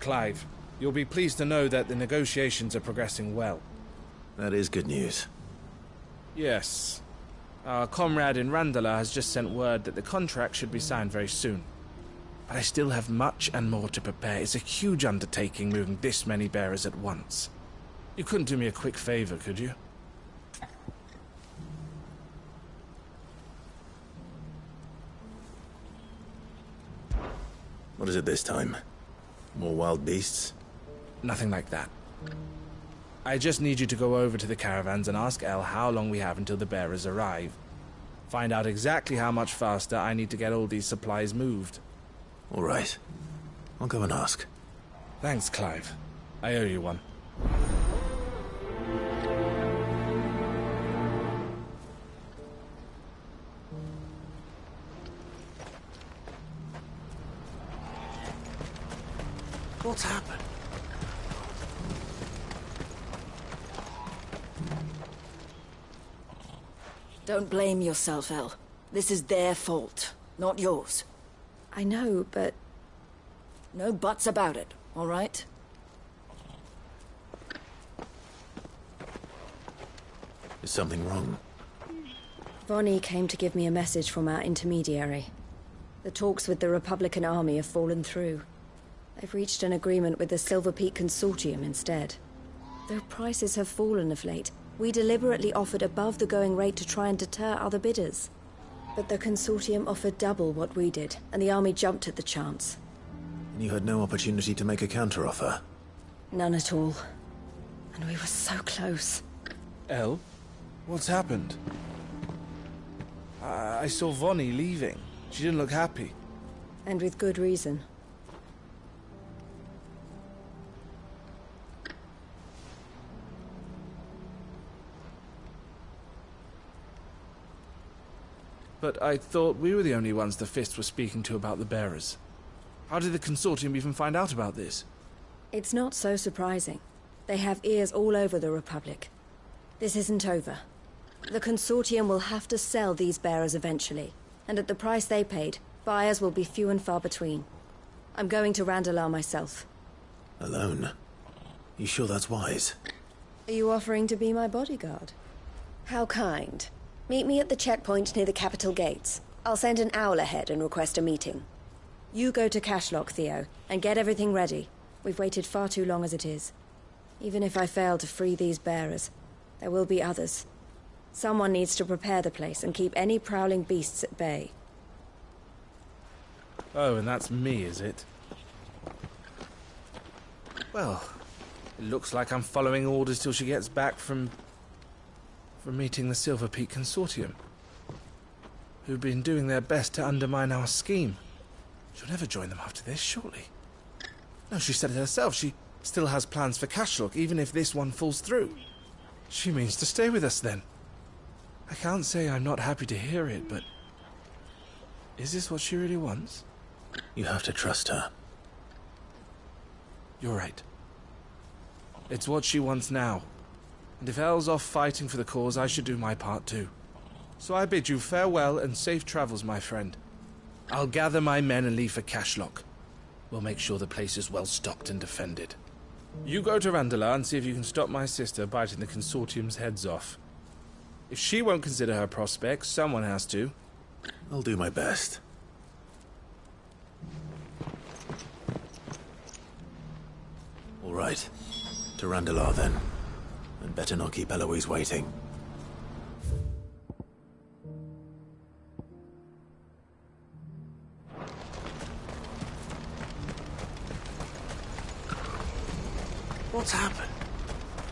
Clive. You'll be pleased to know that the negotiations are progressing well. That is good news. Yes. Our comrade in Randalar has just sent word that the contract should be signed very soon. But I still have much and more to prepare. It's a huge undertaking moving this many bearers at once. You couldn't do me a quick favor, could you? What is it this time? More wild beasts? Nothing like that. I just need you to go over to the caravans and ask El how long we have until the bearers arrive. Find out exactly how much faster I need to get all these supplies moved. All right. I'll go and ask. Thanks, Clive. I owe you one. What's happened? Don't blame yourself, El. This is their fault, not yours. I know, but... No buts about it, all right? Is something wrong? Vonnie came to give me a message from our intermediary. The talks with the Republican Army have fallen through. They've reached an agreement with the Silver Peak Consortium instead. Though prices have fallen of late, we deliberately offered above the going rate to try and deter other bidders. But the Consortium offered double what we did, and the Army jumped at the chance. And you had no opportunity to make a counteroffer? None at all. And we were so close. El? What's happened? I saw Vonnie leaving. She didn't look happy. And with good reason. But I thought we were the only ones the Fist was speaking to about the bearers. How did the Consortium even find out about this? It's not so surprising. They have ears all over the Republic. This isn't over. The Consortium will have to sell these bearers eventually, and at the price they paid, buyers will be few and far between. I'm going to Randalar myself. Alone? You sure that's wise? Are you offering to be my bodyguard? How kind. Meet me at the checkpoint near the capital gates. I'll send an owl ahead and request a meeting. You go to Cashlock, Theo, and get everything ready. We've waited far too long as it is. Even if I fail to free these bearers, there will be others. Someone needs to prepare the place and keep any prowling beasts at bay. Oh, and that's me, is it? Well, it looks like I'm following orders till she gets back from meeting the Silver Peak Consortium, who've been doing their best to undermine our scheme. She'll never join them after this, surely. No, she said it herself. She still has plans for Cashlock, even if this one falls through. She means to stay with us, then. I can't say I'm not happy to hear it, but... is this what she really wants? You have to trust her. You're right. It's what she wants now. And if El's off fighting for the cause, I should do my part too. So I bid you farewell and safe travels, my friend. I'll gather my men and leave for Cashlock. We'll make sure the place is well stocked and defended. You go to Randalar and see if you can stop my sister biting the Consortium's heads off. If she won't consider her prospects, someone has to. I'll do my best. All right. To Randalar, then. And better not keep Eloise waiting. What's happened?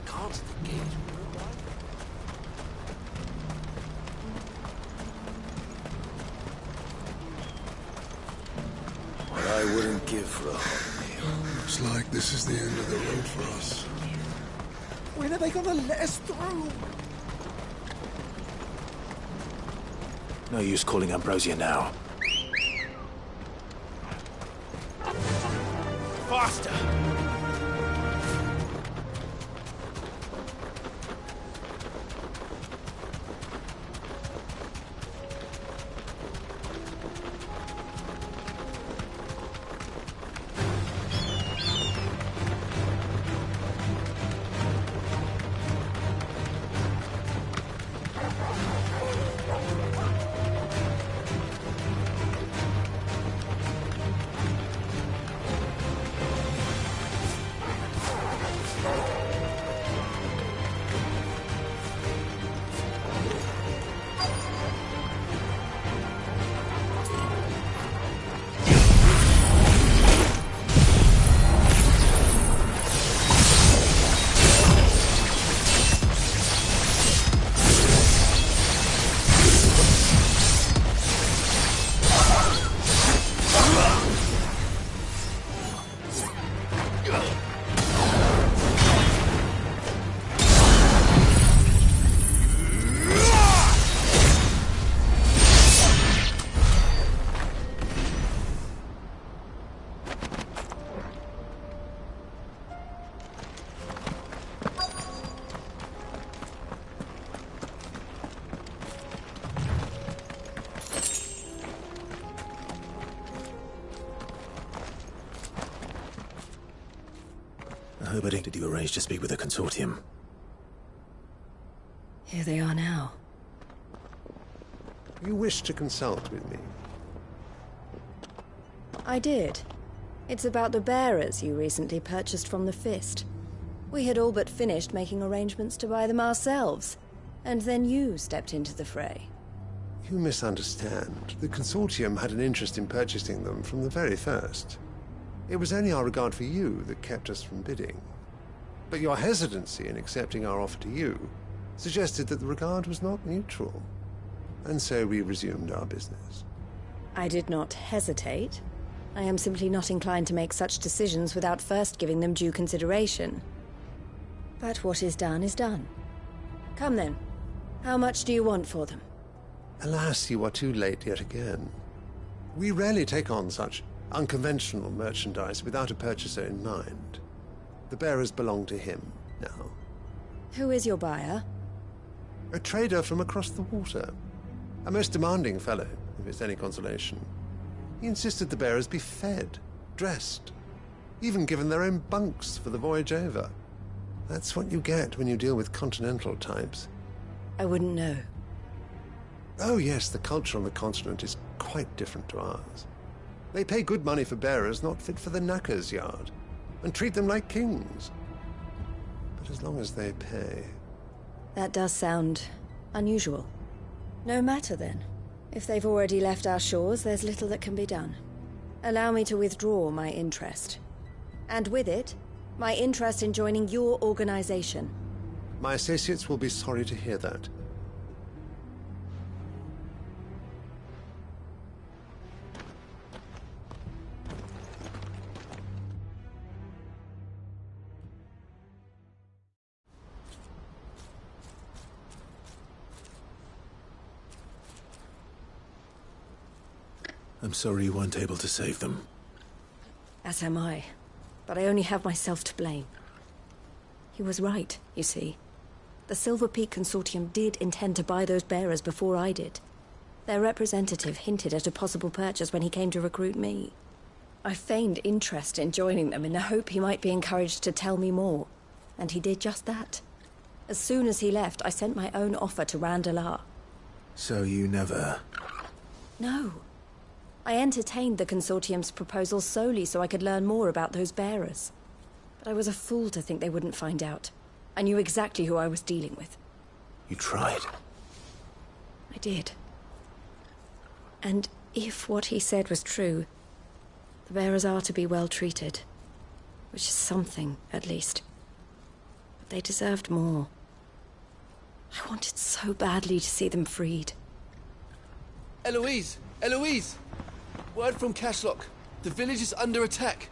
Can't the gate be rewired? What I wouldn't give for a hot meal. Looks like this is the end of the road for us. When are they gonna let us through? No use calling Ambrosia now. Faster! Herbert, did you arrange to speak with the consortium? Here they are now. You wish to consult with me? I did. It's about the bearers you recently purchased from the Fist. We had all but finished making arrangements to buy them ourselves, and then you stepped into the fray. You misunderstand. The consortium had an interest in purchasing them from the very first. It was only our regard for you that kept us from bidding. But your hesitancy in accepting our offer to you suggested that the regard was not mutual. And so we resumed our business. I did not hesitate. I am simply not inclined to make such decisions without first giving them due consideration. But what is done is done. Come then. How much do you want for them? Alas, you are too late yet again. We rarely take on such unconventional merchandise without a purchaser in mind. The bearers belong to him now. Who is your buyer? A trader from across the water. A most demanding fellow, if it's any consolation. He insisted the bearers be fed, dressed, even given their own bunks for the voyage over. That's what you get when you deal with continental types. I wouldn't know. Oh yes, the culture on the continent is quite different to ours. They pay good money for bearers not fit for the knacker's yard, and treat them like kings. But as long as they pay... That does sound unusual. No matter then. If they've already left our shores, there's little that can be done. Allow me to withdraw my interest. And with it, my interest in joining your organization. My associates will be sorry to hear that. I'm sorry you weren't able to save them. As am I. But I only have myself to blame. He was right, you see. The Silver Peak Consortium did intend to buy those bearers before I did. Their representative hinted at a possible purchase when he came to recruit me. I feigned interest in joining them in the hope he might be encouraged to tell me more. And he did just that. As soon as he left, I sent my own offer to Randalar. So you never... No. I entertained the Consortium's proposal solely so I could learn more about those bearers. But I was a fool to think they wouldn't find out. I knew exactly who I was dealing with. You tried. I did. And if what he said was true, the bearers are to be well treated. Which is something, at least. But they deserved more. I wanted so badly to see them freed. Eloise! Eloise! Word from Cashlock. The village is under attack.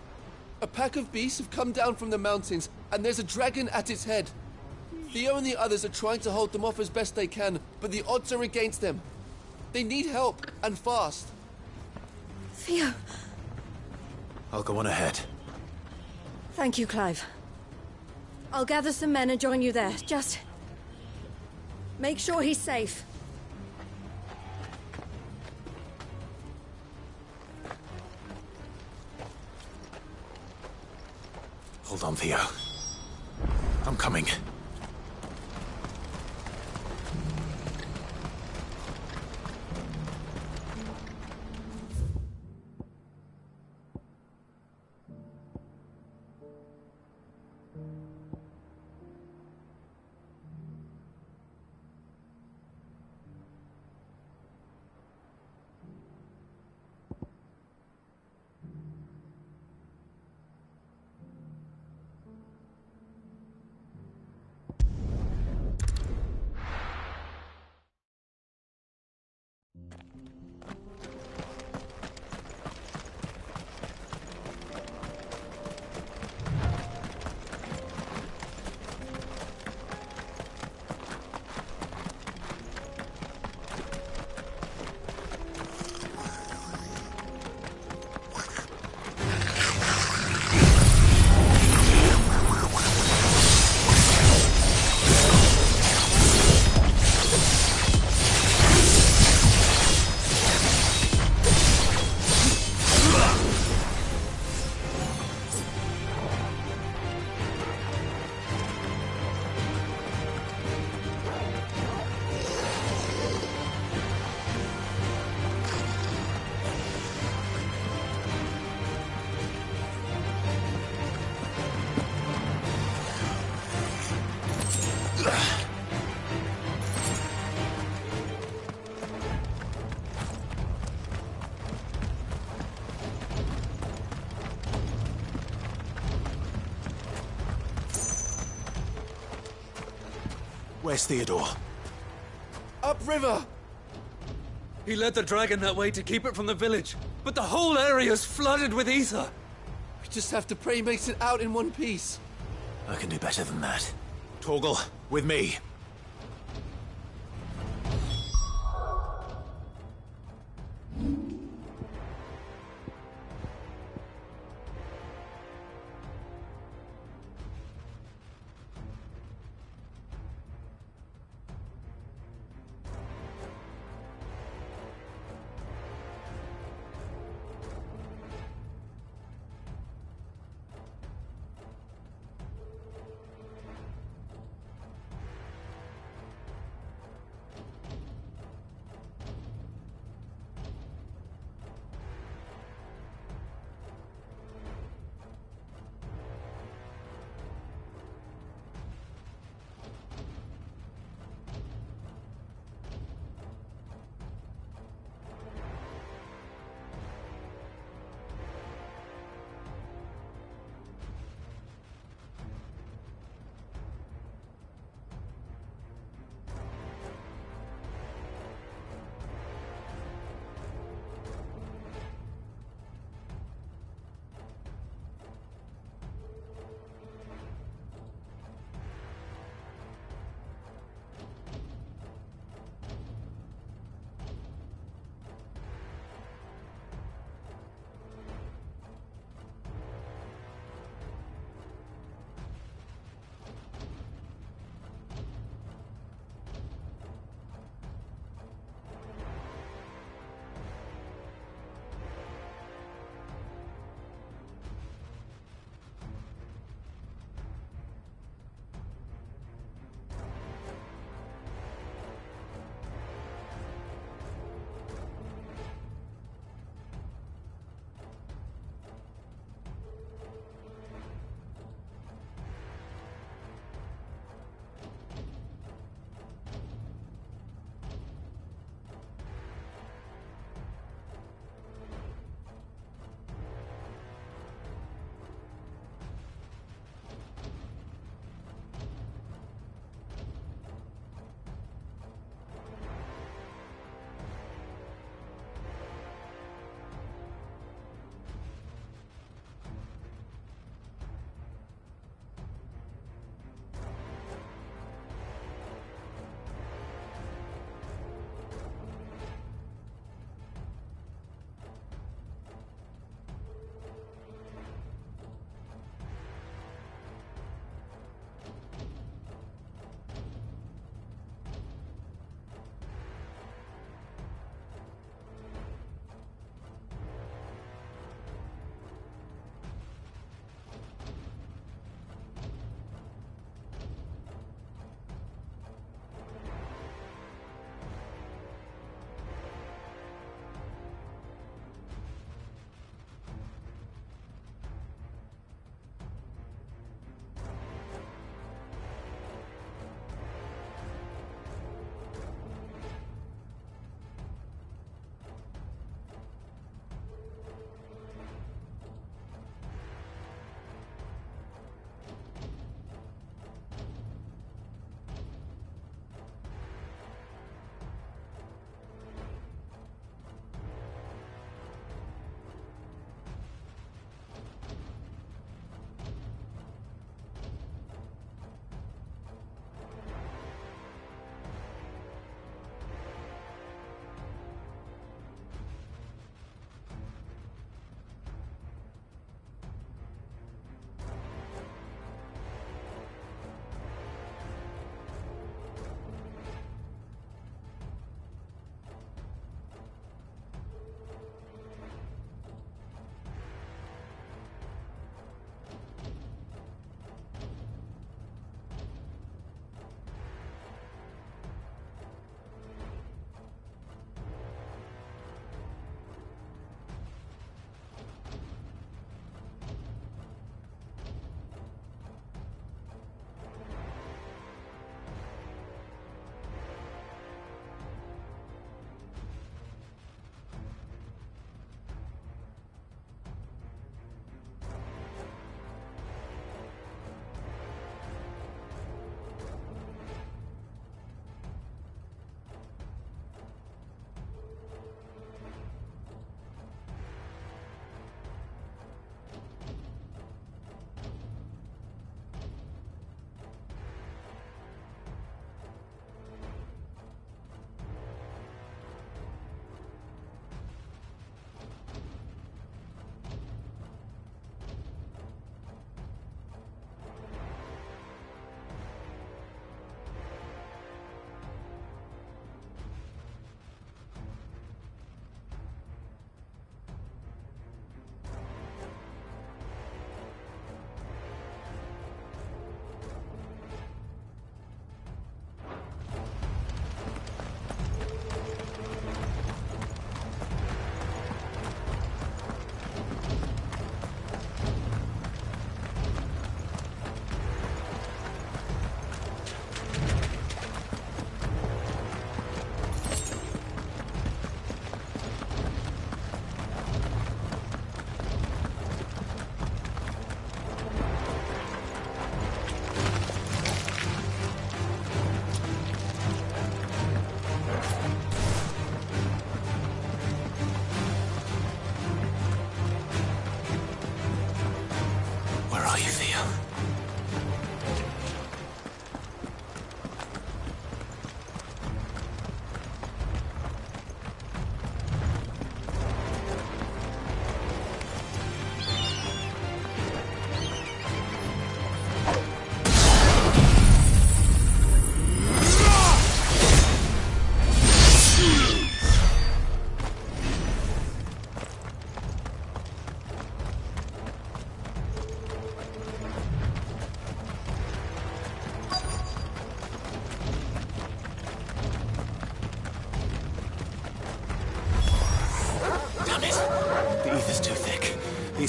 A pack of beasts have come down from the mountains, and there's a dragon at its head. Theo and the others are trying to hold them off as best they can, but the odds are against them. They need help, and fast. Theo! I'll go on ahead. Thank you, Clive. I'll gather some men and join you there. Just... make sure he's safe. Hold on, Theo. I'm coming. Where's Theodore? Upriver! He led the dragon that way to keep it from the village, but the whole area's flooded with ether. We just have to pray he makes it out in one piece. I can do better than that. Torgal, with me.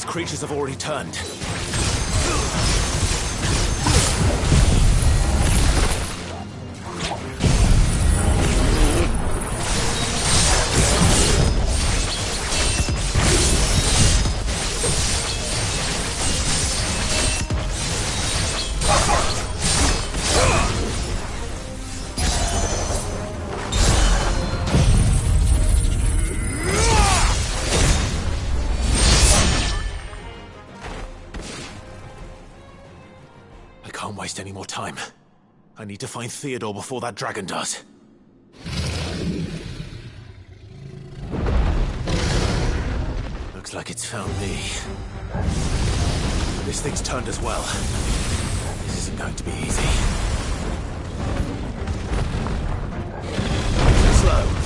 these creatures have already turned. Can't waste any more time. I need to find Theodore before that dragon does. Looks like it's found me. This thing's turned as well. This isn't going to be easy. Slow.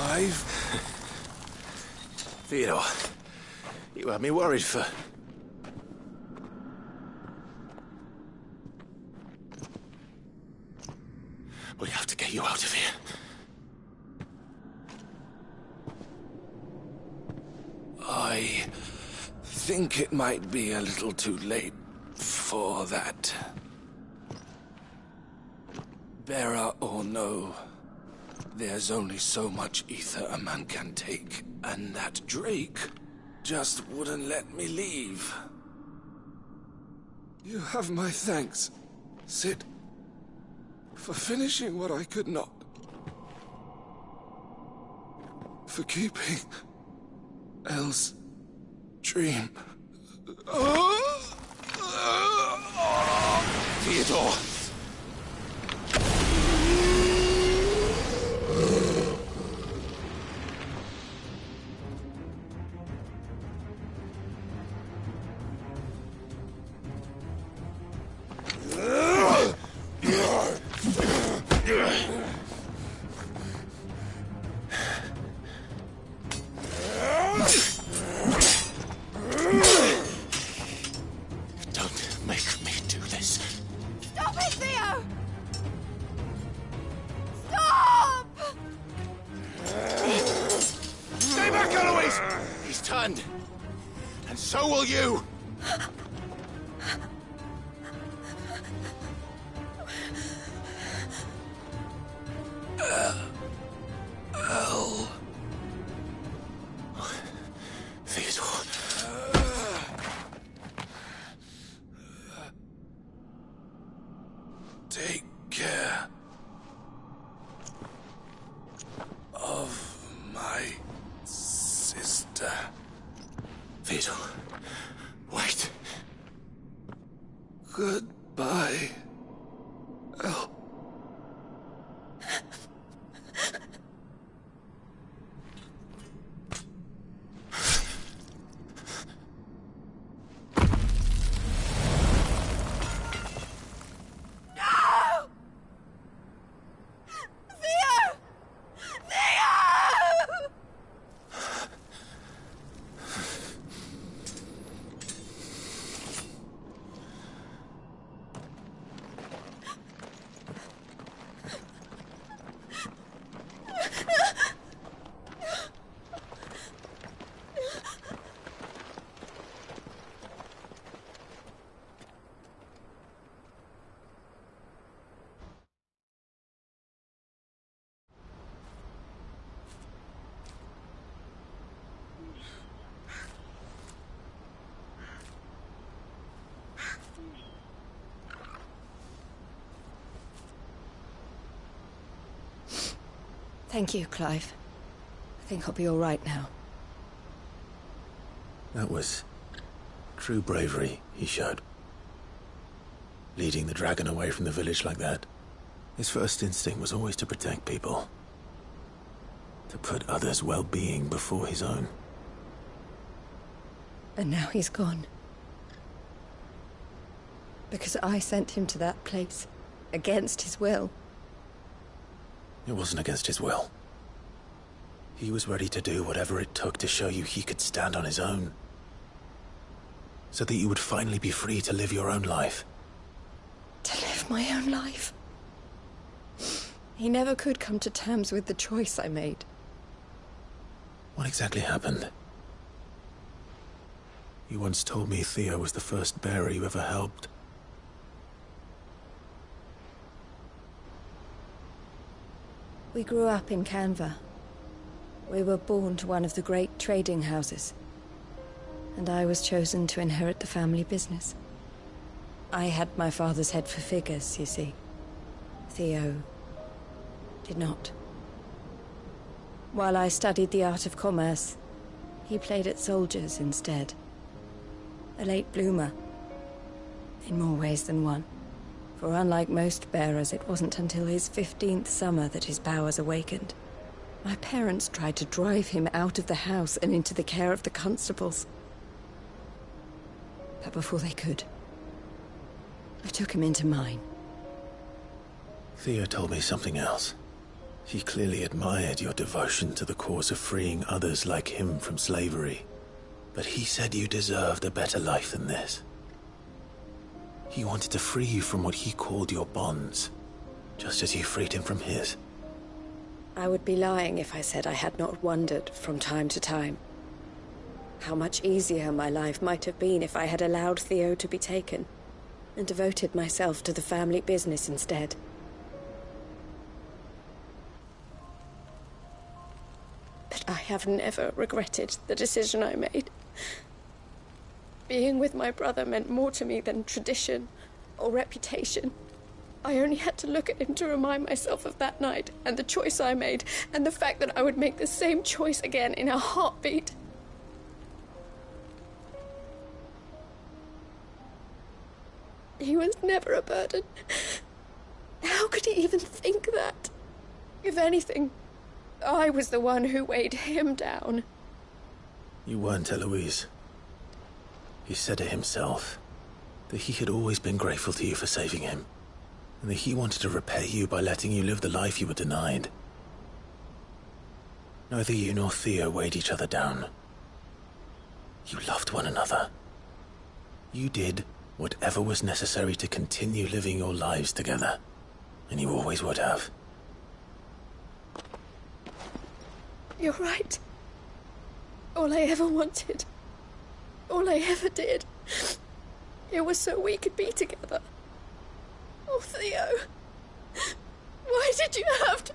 Clive? Theodore, you had me worried for... We have to get you out of here. I think it might be a little too late for that. Bearer or no, there's only so much ether a man can take, and that Drake just wouldn't let me leave. You have my thanks, Cid, for finishing what I could not. For keeping Elle's dream. Theodore! Don't make me do this. Stop it, Theo! Stop! Stay back, Eloise! He's turned. And so will you! Elle. Theodore. Take care of my sister. Theodore. Wait. Goodbye, Elle. Thank you, Clive. I think I'll be all right now. That was true bravery he showed. Leading the dragon away from the village like that. His first instinct was always to protect people. To put others' well-being before his own. And now he's gone. Because I sent him to that place, against his will. It wasn't against his will. He was ready to do whatever it took to show you he could stand on his own. So that you would finally be free to live your own life. To live my own life? He never could come to terms with the choice I made. What exactly happened? You once told me Theo was the first bearer you ever helped. We grew up in Canva. We were born to one of the great trading houses. And I was chosen to inherit the family business. I had my father's head for figures, you see. Theo did not. While I studied the art of commerce, he played at soldiers instead. A late bloomer, in more ways than one. For unlike most bearers, it wasn't until his 15th summer that his powers awakened. My parents tried to drive him out of the house and into the care of the constables. But before they could, I took him into mine. Theo told me something else. He clearly admired your devotion to the cause of freeing others like him from slavery. But he said you deserved a better life than this. He wanted to free you from what he called your bonds, just as you freed him from his. I would be lying if I said I had not wondered from time to time how much easier my life might have been if I had allowed Theo to be taken and devoted myself to the family business instead. But I have never regretted the decision I made. Being with my brother meant more to me than tradition or reputation. I only had to look at him to remind myself of that night and the choice I made and the fact that I would make the same choice again in a heartbeat. He was never a burden. How could he even think that? If anything, I was the one who weighed him down. You weren't, Eloise. He said it himself, that he had always been grateful to you for saving him, and that he wanted to repay you by letting you live the life you were denied. Neither you nor Theo weighed each other down. You loved one another. You did whatever was necessary to continue living your lives together, and you always would have. You're right. All I ever wanted, all I ever did, it was so we could be together. Oh, Theo, why did you have to...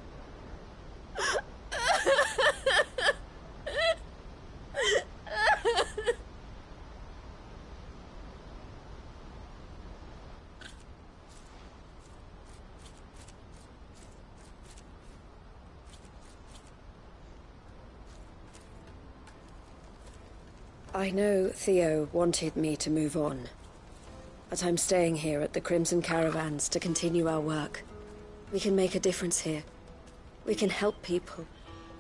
I know Theo wanted me to move on, but I'm staying here at the Crimson Caravans to continue our work. We can make a difference here. We can help people,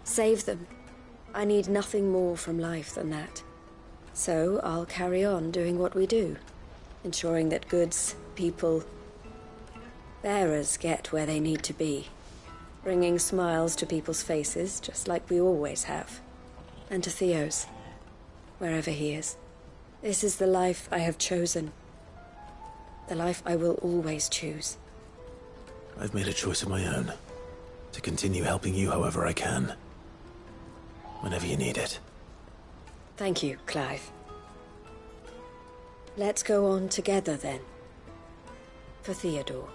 save them. I need nothing more from life than that. So I'll carry on doing what we do, ensuring that goods, people, bearers get where they need to be, bringing smiles to people's faces just like we always have, and to Theo's. Wherever he is. This is the life I have chosen. The life I will always choose. I've made a choice of my own. To continue helping you however I can. Whenever you need it. Thank you, Clive. Let's go on together then. For Theodore.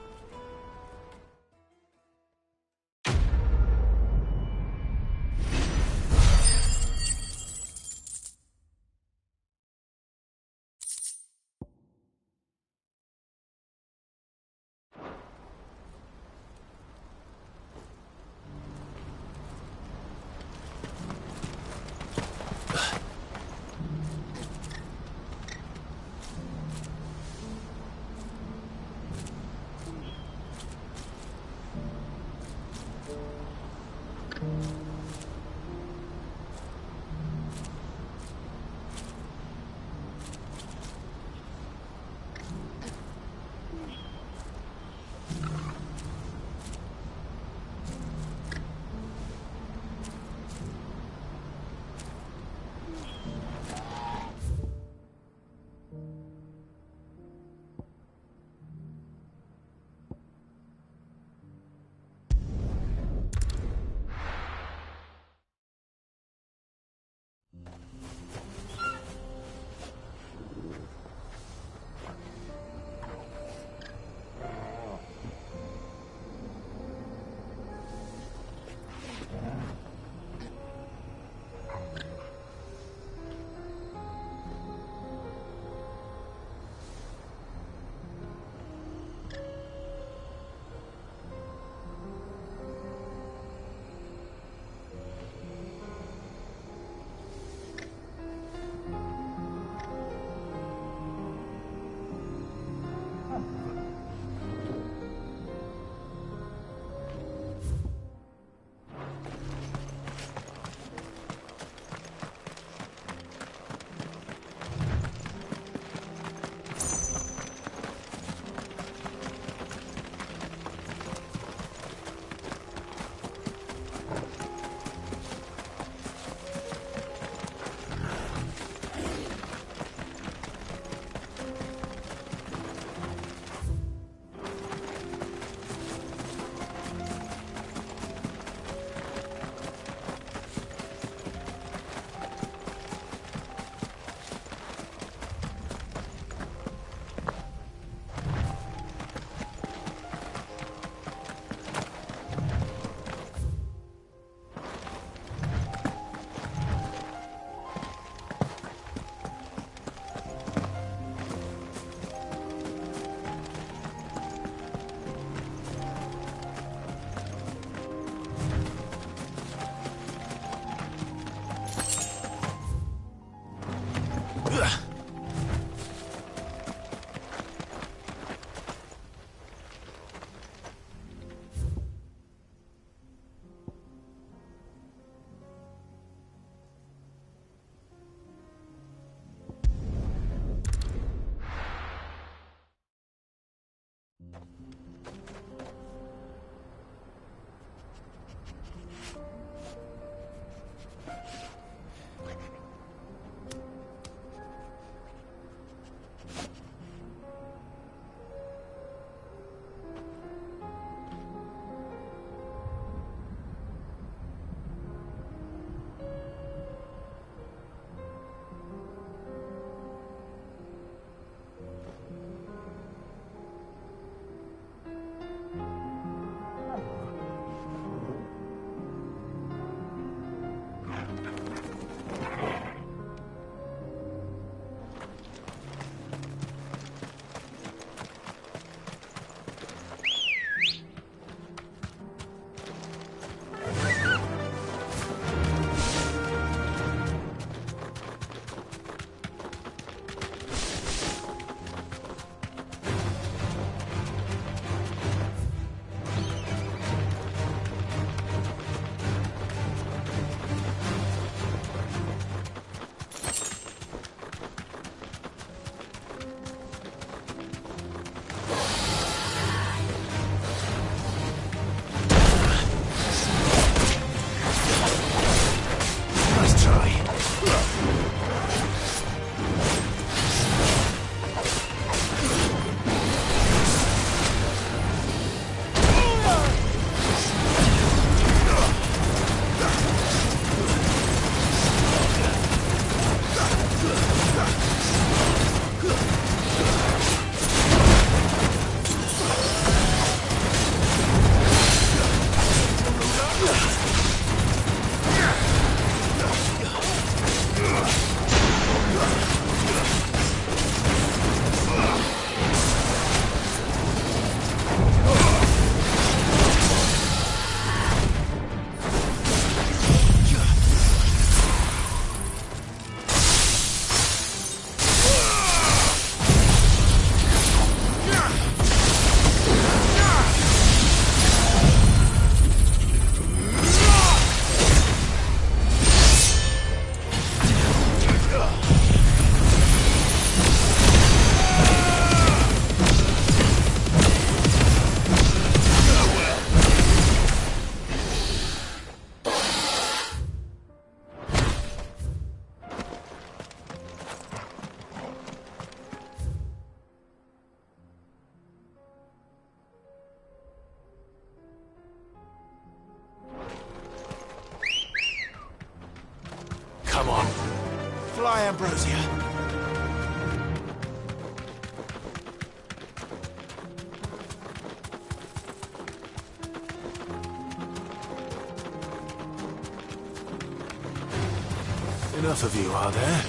fly, Ambrosia. Enough of you, are there?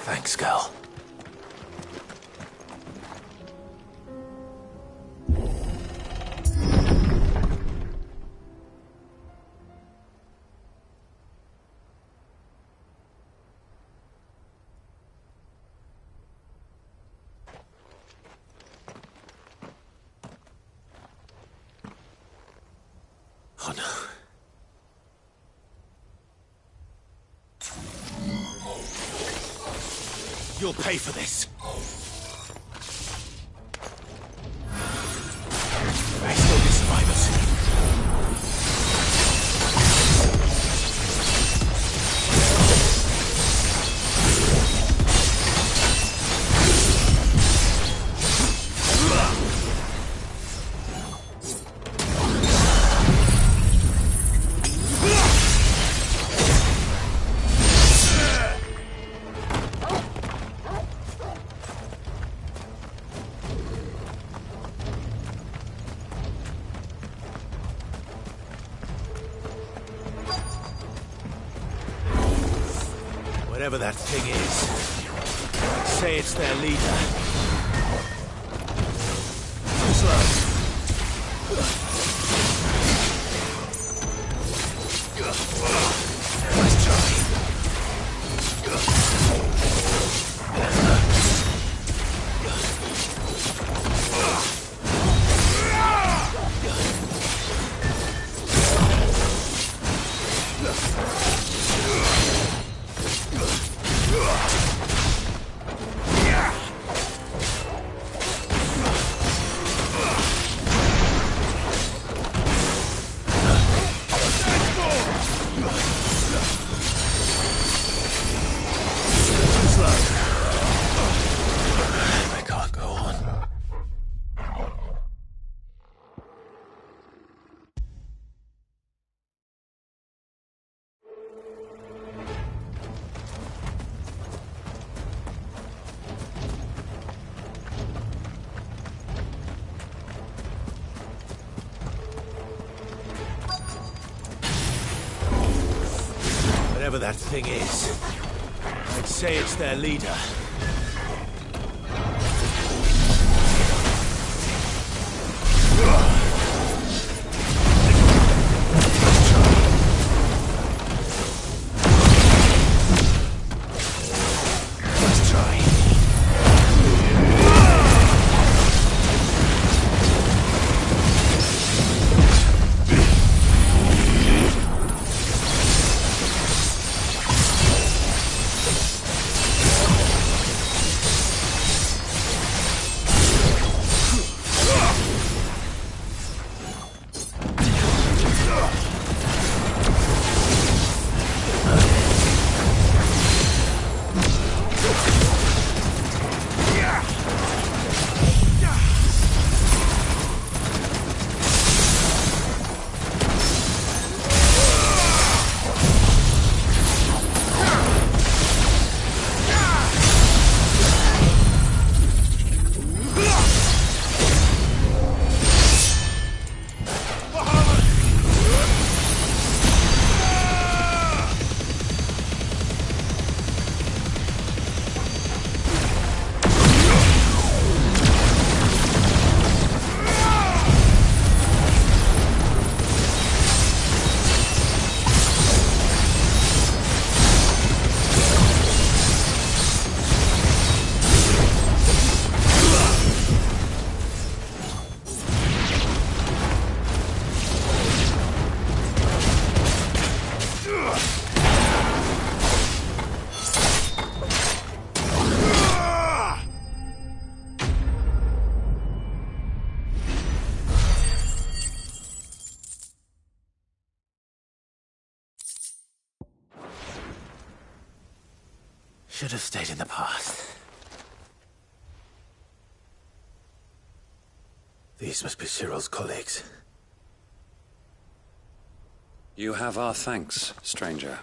Thanks, girl. Oh no. You'll pay for this. There may still be survivors. Whatever that thing is, I'd say it's their leader. Too slow. Nice try. Whatever that thing is, I'd say it's their leader. Should have stayed in the past. These must be Cyril's colleagues. You have our thanks, stranger.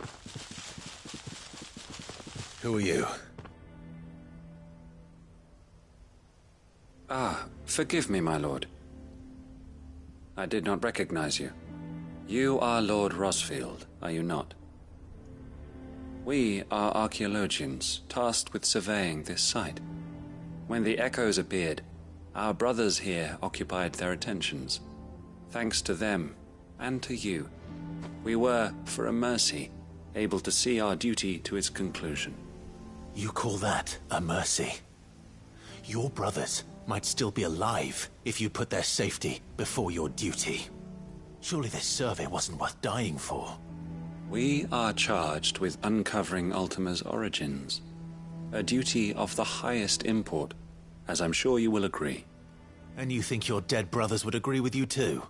Who are you? Ah, forgive me, my lord. I did not recognize you. You are Lord Rosfield, are you not? We are archaeologians, tasked with surveying this site. When the echoes appeared, our brothers here occupied their attentions. Thanks to them, and to you, we were, for a mercy, able to see our duty to its conclusion. You call that a mercy? Your brothers might still be alive if you put their safety before your duty. Surely this survey wasn't worth dying for. We are charged with uncovering Ultima's origins. A duty of the highest import, as I'm sure you will agree. And you think your dead brothers would agree with you too?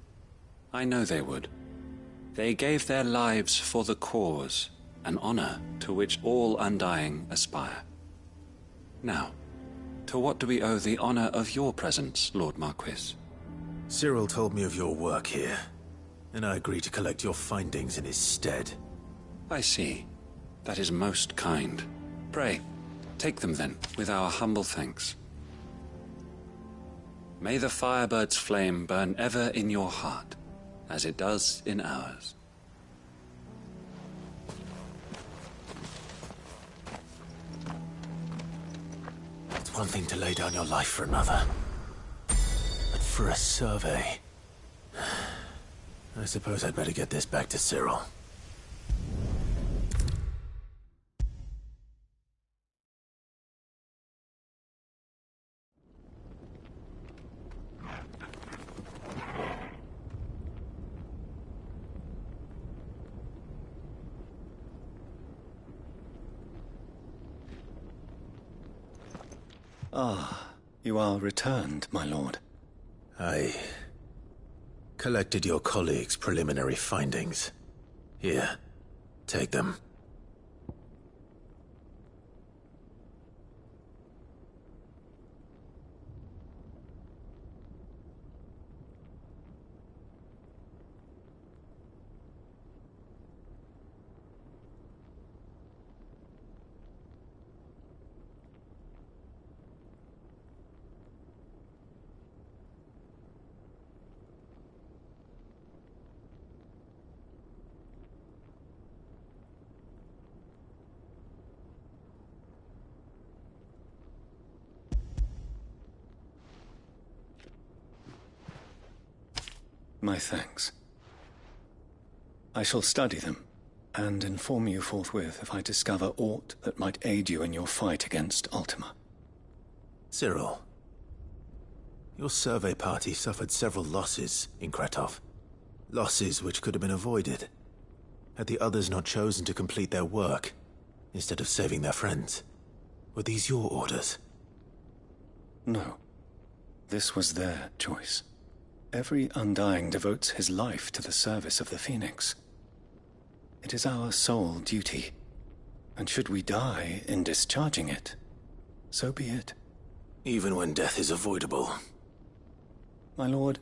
I know they would. They gave their lives for the cause, an honor to which all Undying aspire. Now, to what do we owe the honor of your presence, Lord Marquis? Cyril told me of your work here, and I agreed to collect your findings in his stead. I see. That is most kind. Pray, take them then, with our humble thanks. May the Firebird's flame burn ever in your heart, as it does in ours. It's one thing to lay down your life for another, but for a survey... I suppose I'd better get this back to Cyril. Ah, you are returned, my lord. I collected your colleagues' preliminary findings. Here, take them. My thanks. I shall study them, and inform you forthwith if I discover aught that might aid you in your fight against Ultima. Cyril, your survey party suffered several losses in Kretov. Losses which could have been avoided, had the others not chosen to complete their work, instead of saving their friends. Were these your orders? No. This was their choice. Every Undying devotes his life to the service of the Phoenix. It is our sole duty, and should we die in discharging it, so be it. Even when death is avoidable. My lord,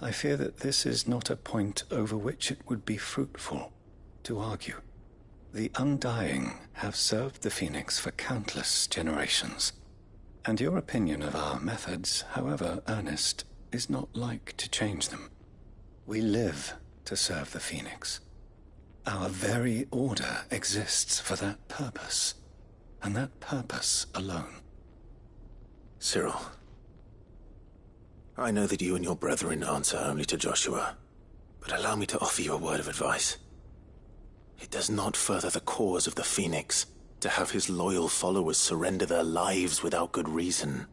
I fear that this is not a point over which it would be fruitful to argue. The Undying have served the Phoenix for countless generations, and your opinion of our methods, however earnest, is not like to change them. We live to serve the Phoenix. Our very order exists for that purpose, and that purpose alone. Cyril, I know that you and your brethren answer only to Joshua, but allow me to offer you a word of advice. It does not further the cause of the Phoenix to have his loyal followers surrender their lives without good reason.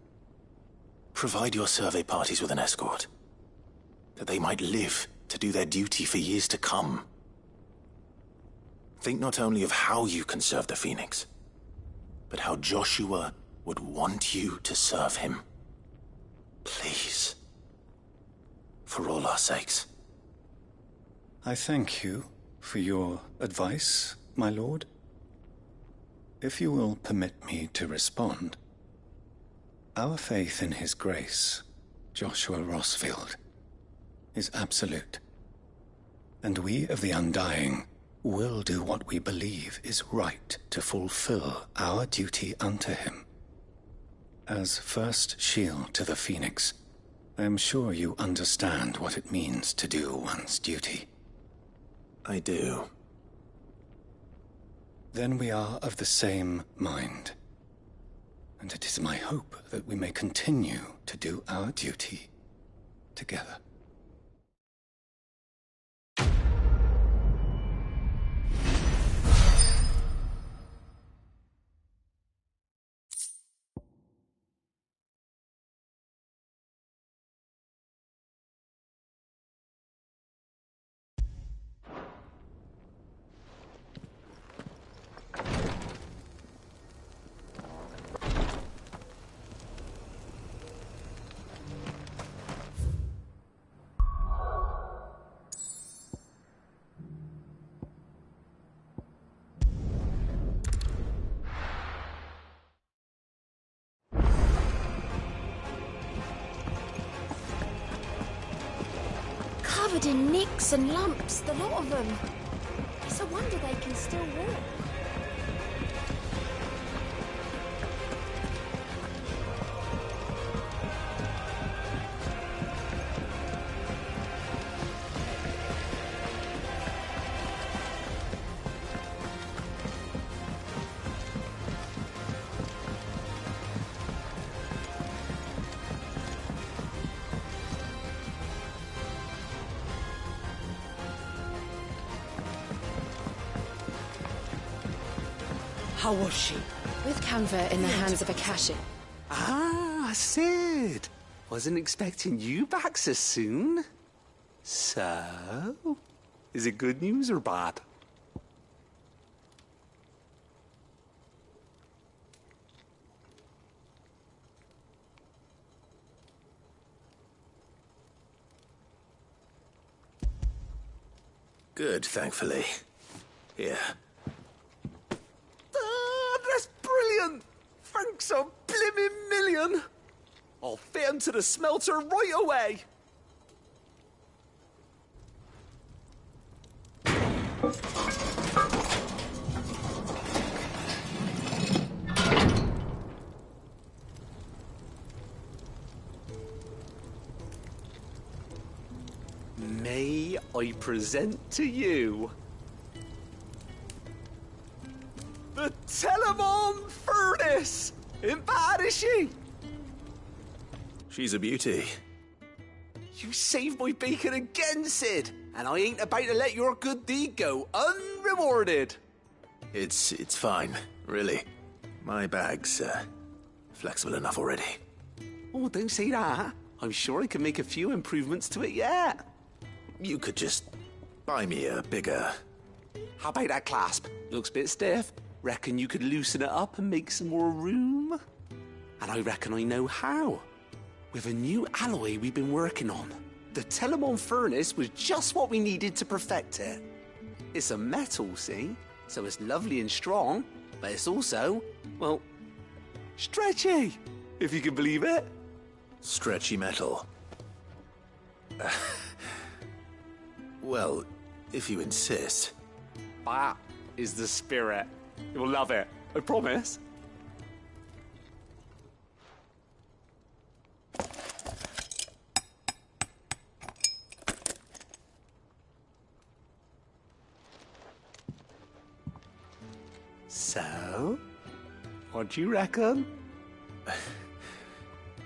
Provide your survey parties with an escort, that they might live to do their duty for years to come. Think not only of how you can serve the Phoenix, but how Joshua would want you to serve him. Please. For all our sakes. I thank you for your advice, my lord. If you will permit me to respond, our faith in his grace, Joshua Rossfield, is absolute. And we of the Undying will do what we believe is right to fulfill our duty unto him. As first shield to the Phoenix, I am sure you understand what it means to do one's duty. I do. Then we are of the same mind. And it is my hope that we may continue to do our duty together. Covered in nicks and lumps, the lot of them. It's a wonder they can still walk. How was she? With Canva in the hands of Akashic. Ah, Sid. Wasn't expecting you back so soon. So, is it good news or bad? Good, thankfully. Here. That's brilliant! Thanks a blimmin' million! I'll fit 'em to the smelter right away! May I present to you the Telemon Furnace! Ain't bad, is she? She's a beauty. You saved my bacon again, Sid, and I ain't about to let your good deed go unrewarded. It's fine, really. My bag's flexible enough already. Oh, don't say that. I'm sure I can make a few improvements to it yet. You could just buy me a bigger... How about that clasp? Looks a bit stiff. Reckon you could loosen it up and make some more room? And I reckon I know how. With a new alloy we've been working on. The Telemon Furnace was just what we needed to perfect it. It's a metal, see? So it's lovely and strong, but it's also, well, stretchy, if you can believe it. Stretchy metal. Well, if you insist. That is the spirit. You'll love it, I promise. So, what do you reckon?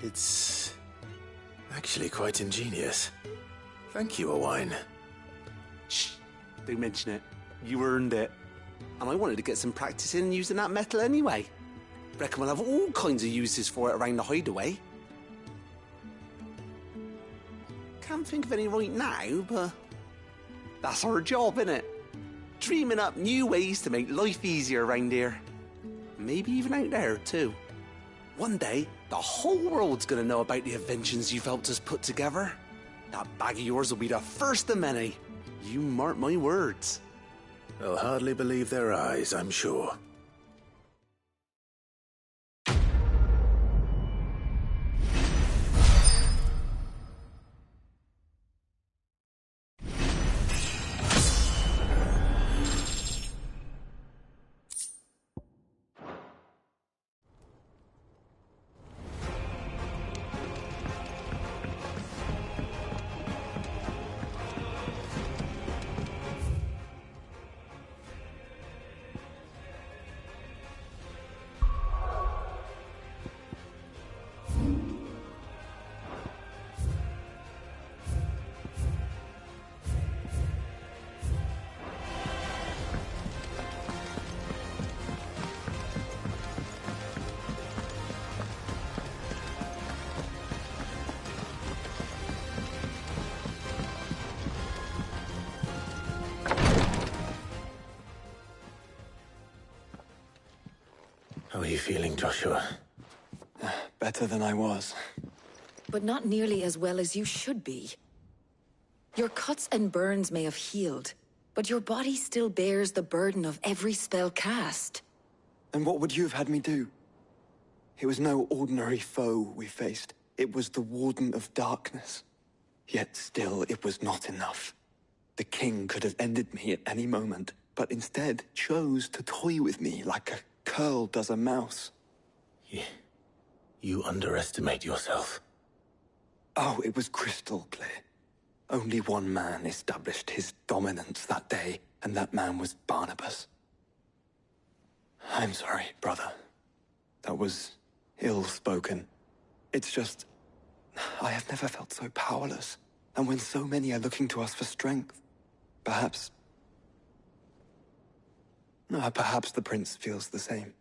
It's actually quite ingenious. Thank you, Owain. Shh, don't mention it. You earned it. And I wanted to get some practice in using that metal anyway. Reckon we'll have all kinds of uses for it around the hideaway. Can't think of any right now, but that's our job, innit? Dreaming up new ways to make life easier around here. Maybe even out there, too. One day, the whole world's gonna know about the inventions you've helped us put together. That bag of yours will be the first of many. You mark my words. They'll hardly believe their eyes, I'm sure. feeling, Joshua? Better than I was. But not nearly as well as you should be. Your cuts and burns may have healed, but your body still bears the burden of every spell cast. And what would you have had me do? It was no ordinary foe we faced. It was the Warden of Darkness. Yet still, it was not enough. The king could have ended me at any moment, but instead chose to toy with me like a curl does a mouse. You underestimate yourself. Oh, it was crystal clear. Only one man established his dominance that day, and that man was Barnabas. I'm sorry, brother. That was ill-spoken. It's just, I have never felt so powerless. And when so many are looking to us for strength, perhaps the prince feels the same.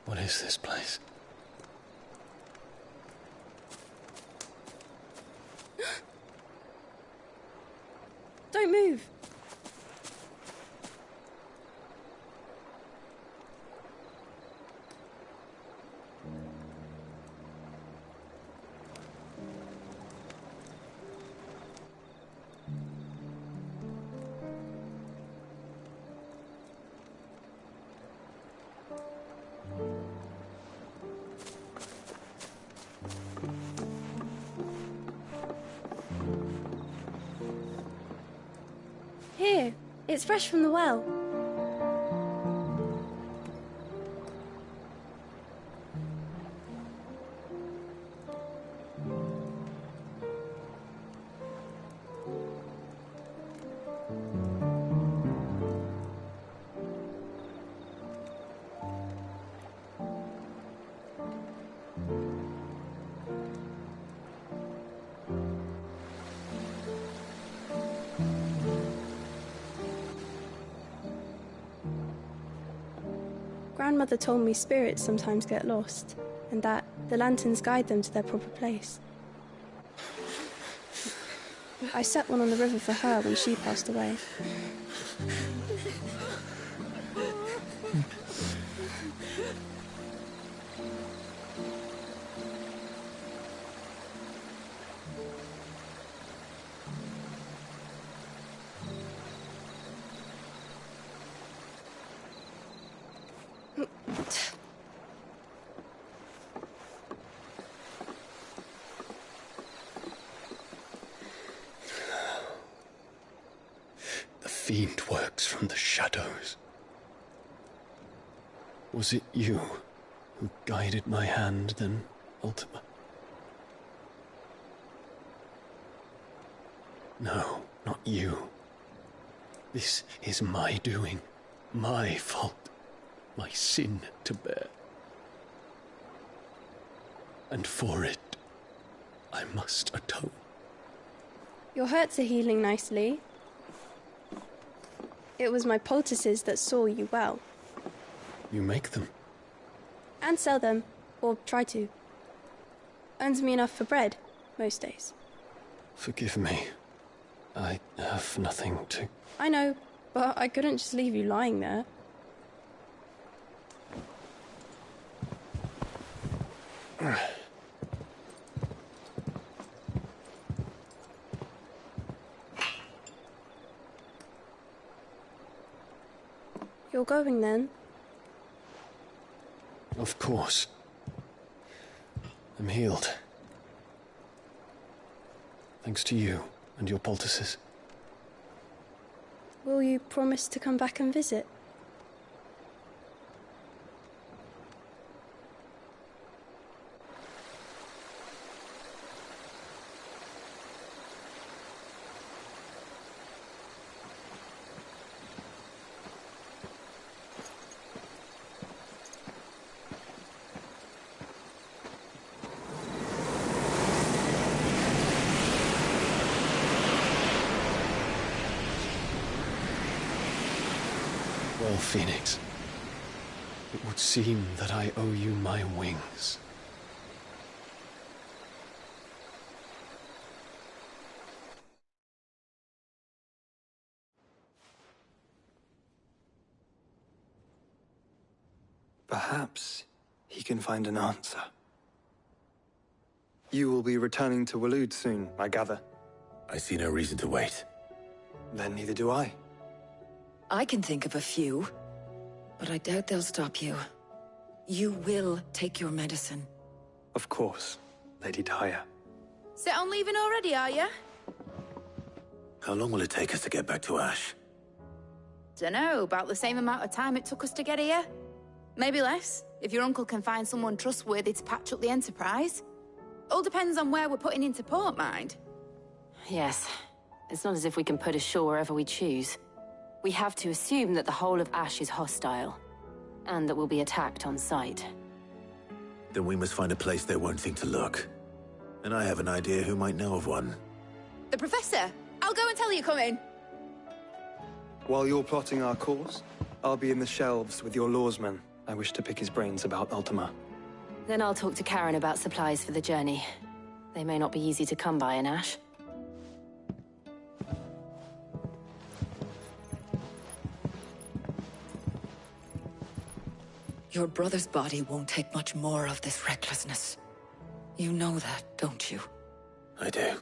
What is this place? Don't move. Here, it's fresh from the well. Grandmother told me spirits sometimes get lost, and that the lanterns guide them to their proper place. I set one on the river for her when she passed away. The fiend works from the shadows. Was it you who guided my hand then, Ultima? No, not you. This is my doing, my fault, my sin to bear. And for it, I must atone. Your hurts are healing nicely. It was my poultices that saw you well. You make them? And sell them, or try to. Earns me enough for bread, most days. Forgive me. I have nothing to... I know, but I couldn't just leave you lying there. You're going then? Of course. I'm healed. Thanks to you and your poultices. Will you promise to come back and visit? Well, Phoenix, it would seem that I owe you my wings. Perhaps he can find an answer. You will be returning to Waloed soon, I gather. I see no reason to wait. Then neither do I. I can think of a few, but I doubt they'll stop you. You will take your medicine. Of course, Lady Daya. Set on leaving already, are you? How long will it take us to get back to Ash? Dunno, about the same amount of time it took us to get here. Maybe less, if your uncle can find someone trustworthy to patch up the Enterprise. All depends on where we're putting into port, mind. Yes. It's not as if we can put ashore wherever we choose. We have to assume that the whole of Ash is hostile, and that we'll be attacked on sight. Then we must find a place they won't think to look. And I have an idea who might know of one. The Professor! I'll go and tell you coming. While you're plotting our course, I'll be in the shelves with your lawsman. I wish to pick his brains about Ultima. Then I'll talk to Karen about supplies for the journey. They may not be easy to come by in Ash. Your brother's body won't take much more of this recklessness. You know that, don't you? I do.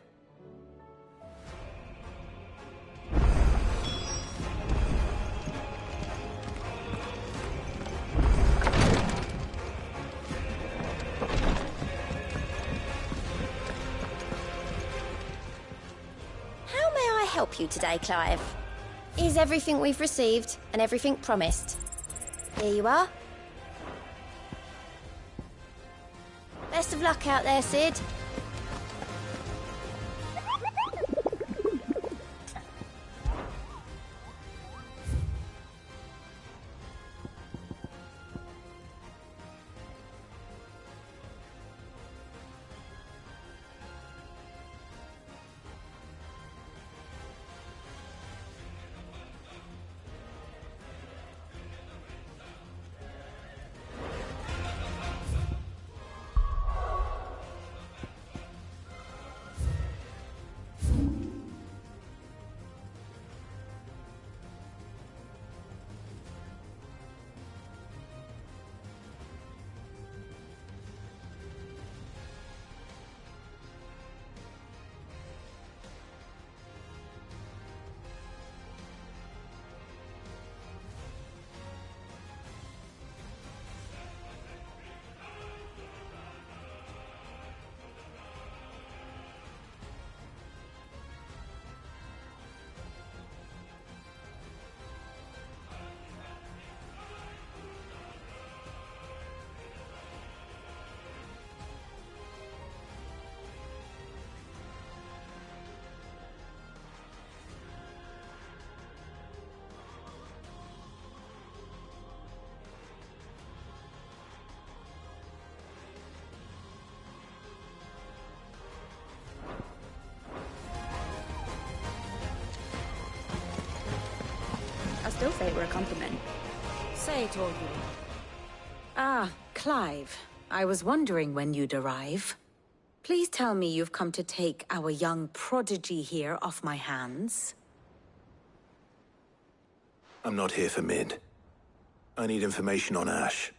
How may I help you today, Clive? Is everything we've received and everything promised? Here you are. Best of luck out there, Sid. I still say it were a compliment. Say it all you want. Ah, Clive. I was wondering when you'd arrive. Please tell me you've come to take our young prodigy here off my hands. I'm not here for Mid. I need information on Ash.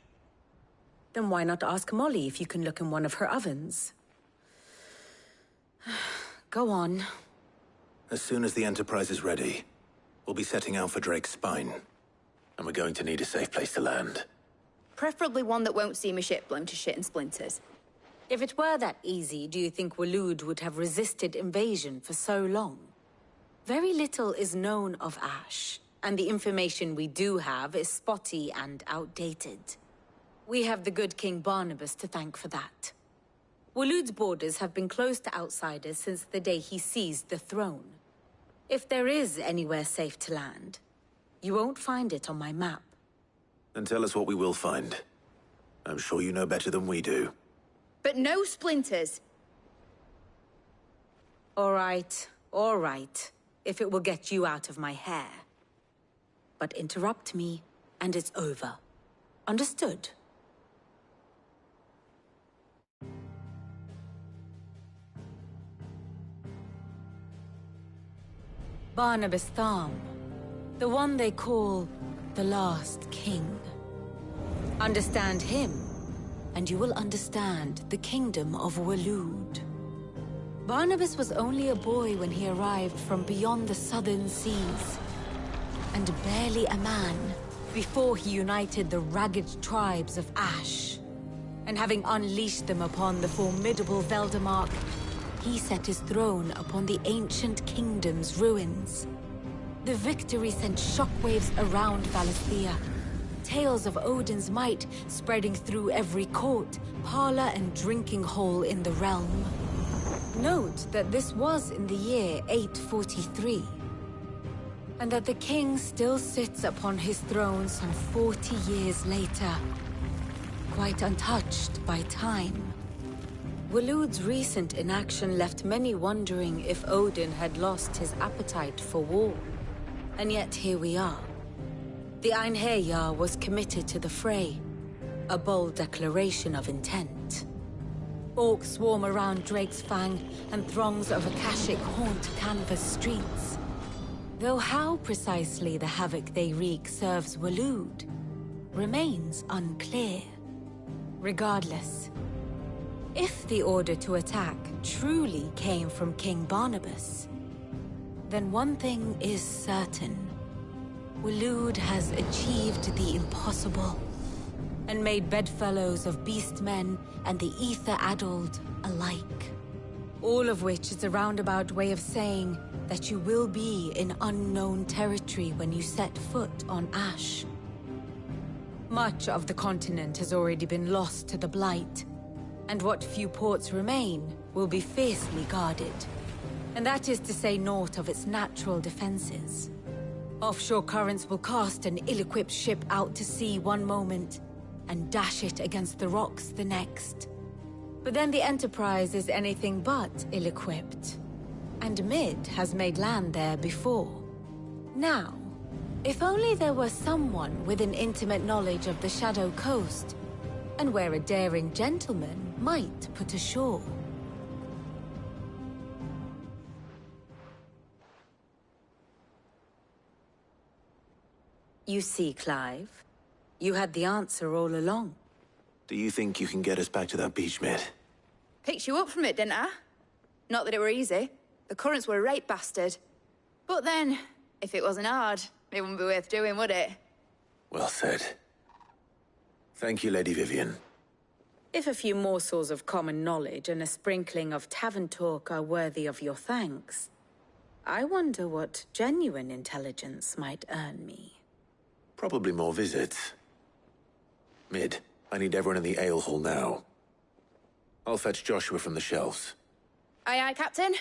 Then why not ask Molly if you can look in one of her ovens? Go on. As soon as the Enterprise is ready, we'll be setting out for Drake's Spine. And we're going to need a safe place to land. Preferably one that won't see my ship blown to shit and splinters. If it were that easy, do you think Waloed would have resisted invasion for so long? Very little is known of Ash, and the information we do have is spotty and outdated. We have the good King Barnabas to thank for that. Waloed's borders have been closed to outsiders since the day he seized the throne. If there is anywhere safe to land, you won't find it on my map. Then tell us what we will find. I'm sure you know better than we do. But no splinters. All right. If it will get you out of my hair. But interrupt me, and it's over. Understood? Barnabas Tharm, the one they call the Last King. Understand him, and you will understand the kingdom of Waloed. Barnabas was only a boy when he arrived from beyond the southern seas, and barely a man before he united the ragged tribes of Ash. And having unleashed them upon the formidable Veldamark, he set his throne upon the ancient kingdom's ruins. The victory sent shockwaves around Valisthea. Tales of Odin's might spreading through every court, parlor, and drinking hole in the realm. Note that this was in the year 843, and that the king still sits upon his throne some 40 years later, quite untouched by time. Waloed's recent inaction left many wondering if Odin had lost his appetite for war. And yet here we are. The Einherjar was committed to the fray, a bold declaration of intent. Orcs swarm around Drake's Fang, and throngs of Akashic haunt Canvas streets. Though how precisely the havoc they wreak serves Waloed remains unclear. Regardless, if the order to attack truly came from King Barnabas, then one thing is certain. Waloed has achieved the impossible, and made bedfellows of beastmen and the ether-addled alike. All of which is a roundabout way of saying that you will be in unknown territory when you set foot on Ash. Much of the continent has already been lost to the Blight, and what few ports remain will be fiercely guarded. And that is to say naught of its natural defenses. Offshore currents will cast an ill-equipped ship out to sea one moment, and dash it against the rocks the next. But then the Enterprise is anything but ill-equipped. And Mid has made land there before. Now, if only there were someone with an intimate knowledge of the Shadow Coast, and where a daring gentleman might put ashore. You see, Clive, you had the answer all along. Do you think you can get us back to that beach, Mid? Picked you up from it, didn't I? Not that it were easy. The currents were a right bastard. But then, if it wasn't hard, it wouldn't be worth doing, would it? Well said. Thank you, Lady Vivian. If a few morsels of common knowledge and a sprinkling of tavern talk are worthy of your thanks, I wonder what genuine intelligence might earn me. Probably more visits. Mid, I need everyone in the ale hall now. I'll fetch Joshua from the shelves. Aye, aye, Captain.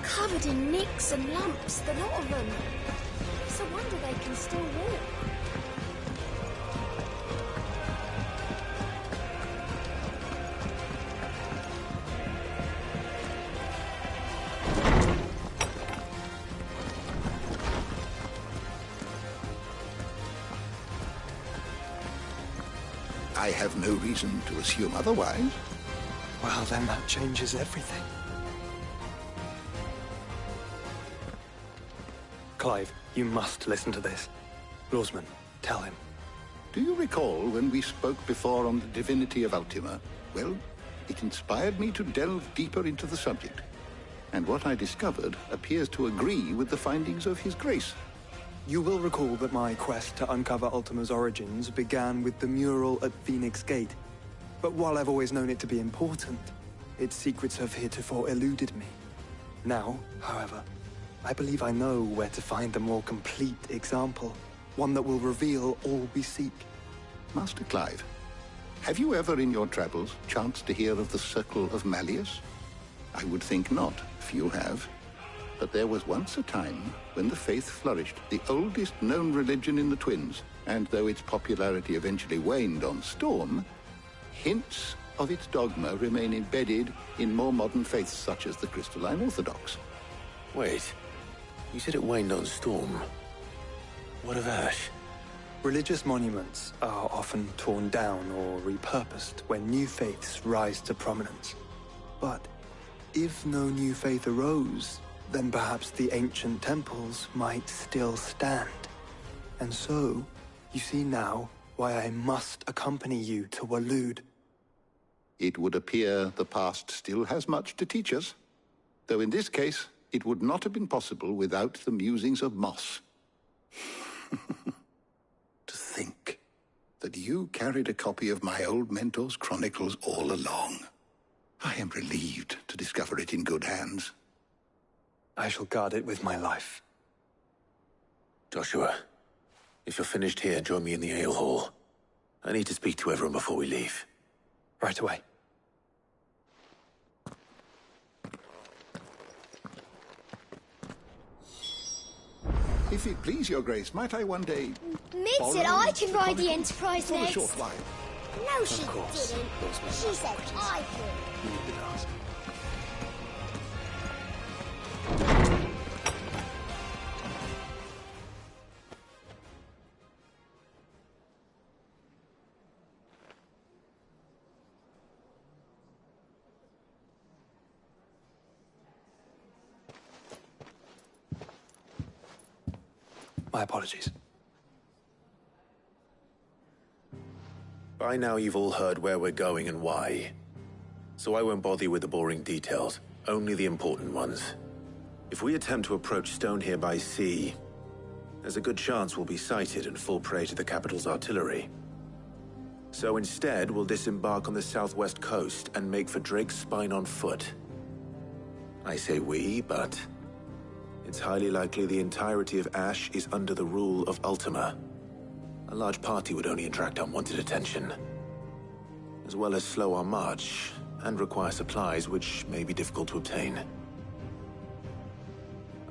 Covered in nicks and lumps, the lot of them. It's a wonder they can still walk. I have no reason to assume otherwise. Well, then that changes everything. Clive, you must listen to this. Lawsman, tell him. Do you recall when we spoke before on the divinity of Ultima? Well, It inspired me to delve deeper into the subject, and what I discovered appears to agree with the findings of His Grace. You will recall that my quest to uncover Ultima's origins began with the mural at Phoenix Gate. But while I've always known it to be important, its secrets have heretofore eluded me. Now, however, I believe I know where to find the more complete example, one that will reveal all we seek. Master Clive, have you ever in your travels chanced to hear of the Circle of Malleus? I would think not, few have. But there was once a time when the faith flourished, the oldest known religion in the Twins, and though its popularity eventually waned on Storm, hints of its dogma remain embedded in more modern faiths such as the Crystalline Orthodox. Wait, you said it waned on Storm. What of Ash? Religious monuments are often torn down or repurposed when new faiths rise to prominence. But if no new faith arose, then perhaps the ancient temples might still stand. And so, you see now why I must accompany you to Waloed. It would appear the past still has much to teach us, though in this case, it would not have been possible without the musings of Moss. To think that you carried a copy of my old mentor's chronicles all along. I am relieved to discover it in good hands. I shall guard it with my life. Joshua, if you're finished here, join me in the ale hall. I need to speak to everyone before we leave. Right away. If it please your grace, might I one day... Mid said I could ride the Enterprise for next. a short while. No, she didn't. She said I could. You did ask. My apologies. By now you've all heard where we're going and why. So I won't bother you with the boring details, only the important ones. If we attempt to approach Stone here by sea, there's a good chance we'll be sighted and fall prey to the capital's artillery. So instead, we'll disembark on the southwest coast and make for Drake's Spine on foot. I say we, but it's highly likely the entirety of Ash is under the rule of Ultima. A large party would only attract unwanted attention, as well as slow our march and require supplies which may be difficult to obtain.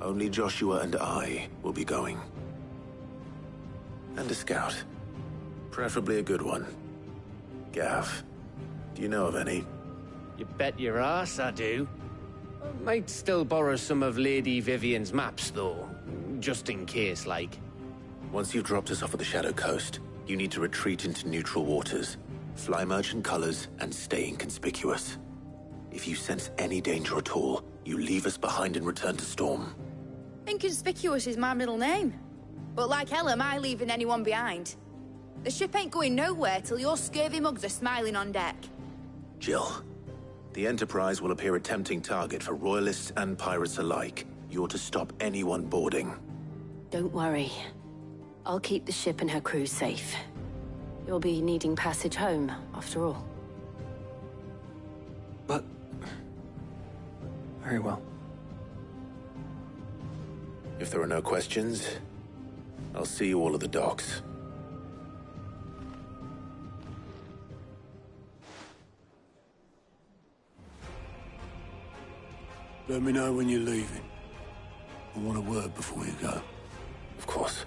Only Joshua and I will be going. And a scout. Preferably a good one. Gav, do you know of any? You bet your ass I do. Might still borrow some of Lady Vivian's maps, though. Just in case, like. Once you've dropped us off at the Shadow Coast, you need to retreat into neutral waters, fly merchant colors, and stay inconspicuous. If you sense any danger at all, you leave us behind and return to Storm. Inconspicuous is my middle name. But like hell am I leaving anyone behind. The ship ain't going nowhere till your scurvy mugs are smiling on deck. Jill, the Enterprise will appear a tempting target for royalists and pirates alike. You're to stop anyone boarding. Don't worry. I'll keep the ship and her crew safe. You'll be needing passage home, after all. But... very well. If there are no questions, I'll see you all at the docks. Let me know when you're leaving. I want a word before you go. Of course.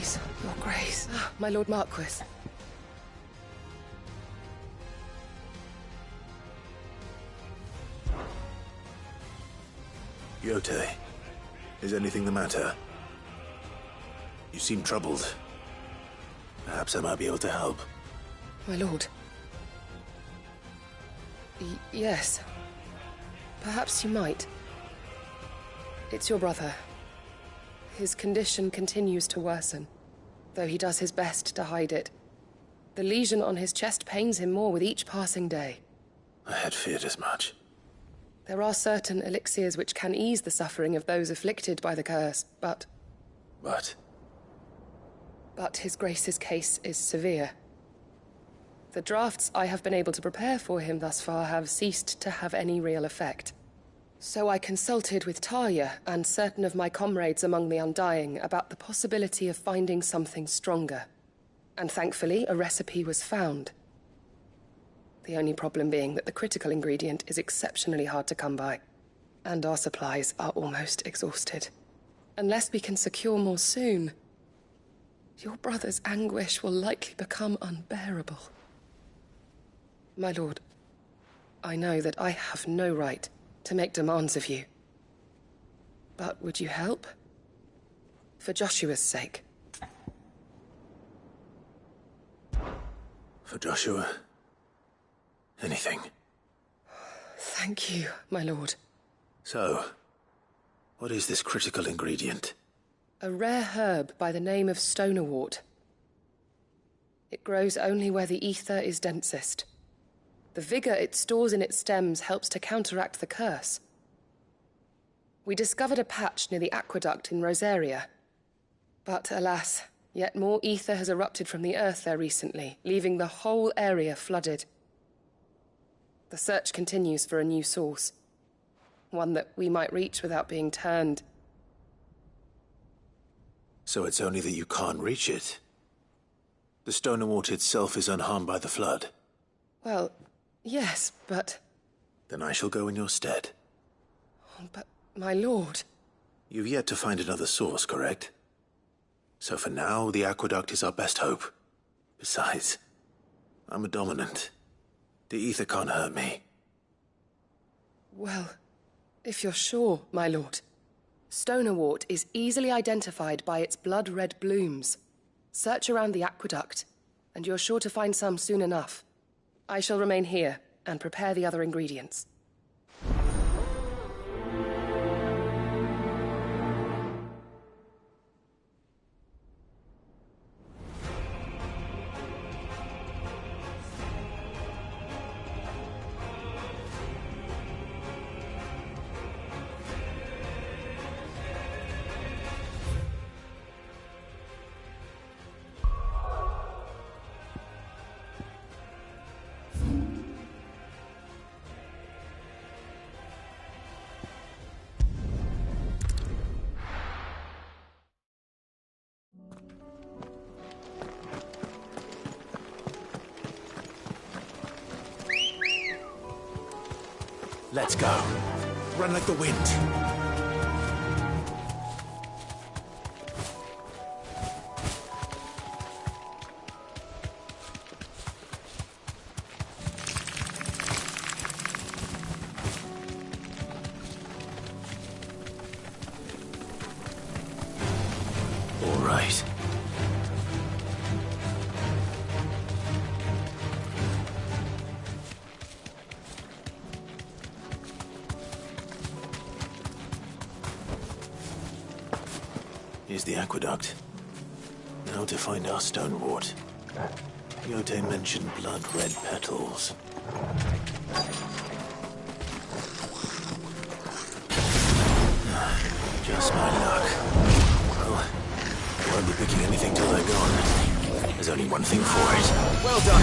Please, Your Grace. My Lord Marquis. Yotei, is anything the matter? You seem troubled. Perhaps I might be able to help. My lord. Yes. Perhaps you might. It's your brother. His condition continues to worsen, though he does his best to hide it. The lesion on his chest pains him more with each passing day. I had feared as much. There are certain elixirs which can ease the suffering of those afflicted by the curse, but... But His Grace's case is severe. The drafts I have been able to prepare for him thus far have ceased to have any real effect. So I consulted with Talia and certain of my comrades among the Undying about the possibility of finding something stronger. And thankfully, a recipe was found. The only problem being that the critical ingredient is exceptionally hard to come by, and our supplies are almost exhausted. Unless we can secure more soon, your brother's anguish will likely become unbearable. My lord, I know that I have no right to make demands of you. But would you help? For Joshua's sake. For Joshua, anything. Thank you, my lord. So, what is this critical ingredient? A rare herb by the name of stonerwort. It grows only where the ether is densest. The vigor it stores in its stems helps to counteract the curse. We discovered a patch near the aqueduct in Rosaria. But alas, yet more ether has erupted from the earth there recently, leaving the whole area flooded. The search continues for a new source. One that we might reach without being turned. So it's only that you can't reach it. The stonerwort itself is unharmed by the flood. Well, yes, but... Then I shall go in your stead. But, my lord... You've yet to find another source, correct? So for now, the aqueduct is our best hope. Besides, I'm a dominant. The ether can't hurt me. Well, if you're sure, my lord. Stonerwort is easily identified by its blood-red blooms. Search around the aqueduct, and you're sure to find some soon enough. I shall remain here and prepare the other ingredients. Let's go. Run like the wind. All right. Here's the aqueduct. Now to find our stonewort. Yotei mentioned blood-red petals. Just my luck. Well, I won't be picking anything till they're gone. There's only one thing for it. Well done.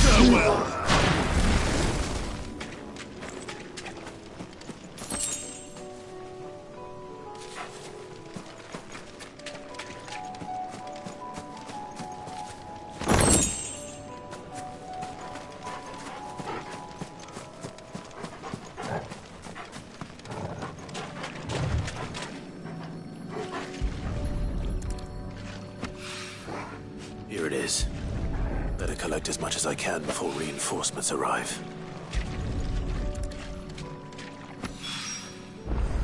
Farewell. Here it is. Better collect as much as I can before reinforcements arrive.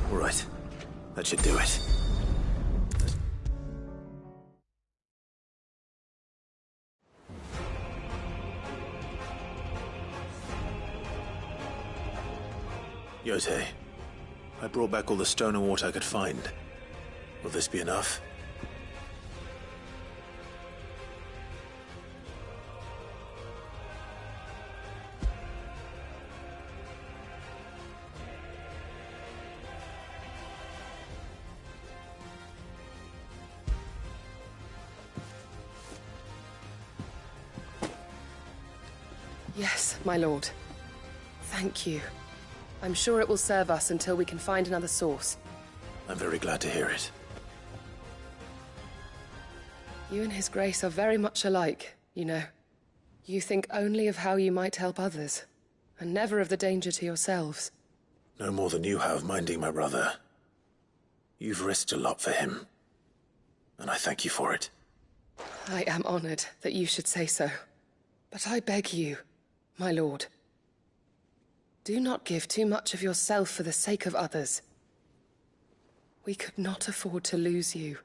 All right. That should do it. Yotei, I brought back all the stone and water I could find. Will this be enough? Yes, my lord. Thank you. I'm sure it will serve us until we can find another source. I'm very glad to hear it. You and His Grace are very much alike, you know. You think only of how you might help others, and never of the danger to yourselves. No more than you have minding my brother. You've risked a lot for him, and I thank you for it. I am honored that you should say so. But I beg you, my lord, do not give too much of yourself for the sake of others. We could not afford to lose you.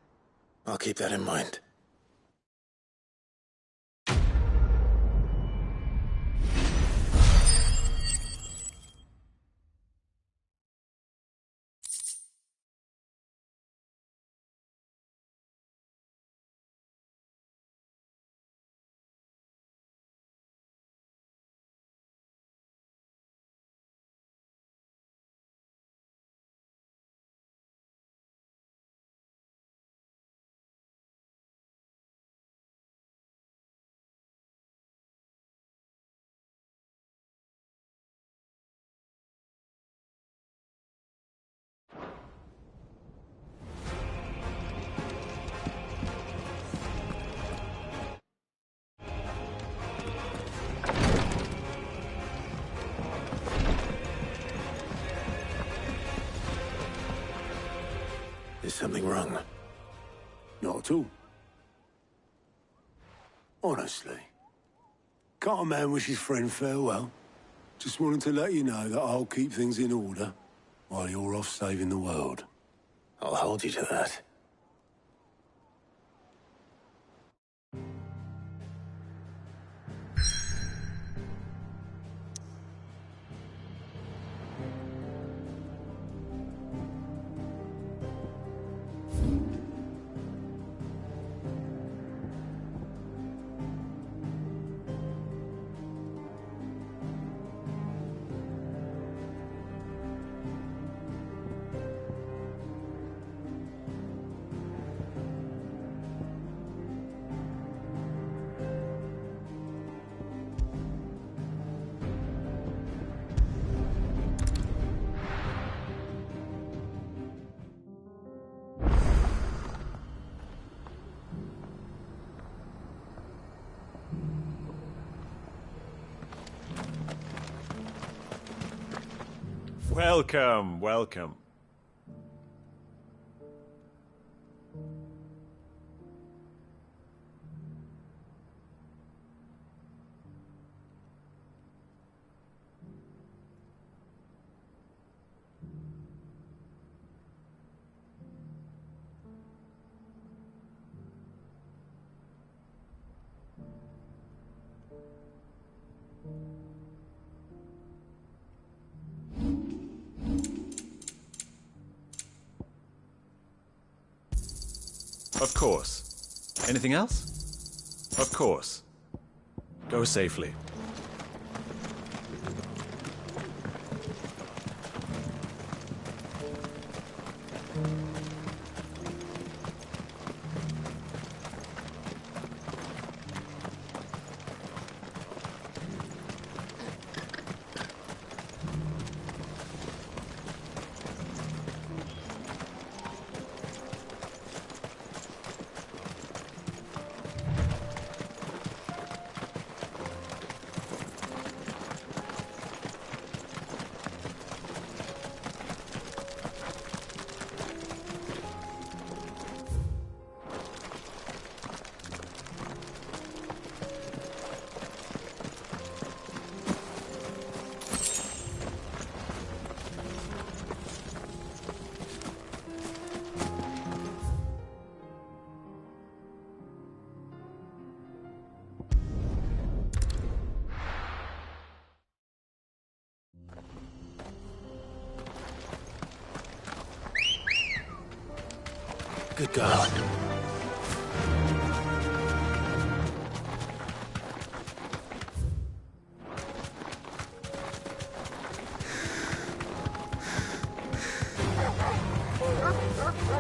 I'll keep that in mind. Is something wrong? Not at all. Honestly. Can't a man wish his friend farewell? Just wanted to let you know that I'll keep things in order while you're off saving the world. I'll hold you to that. Welcome, welcome. Of course. Anything else? Of course. Go safely. Good girl.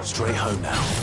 Straight home now.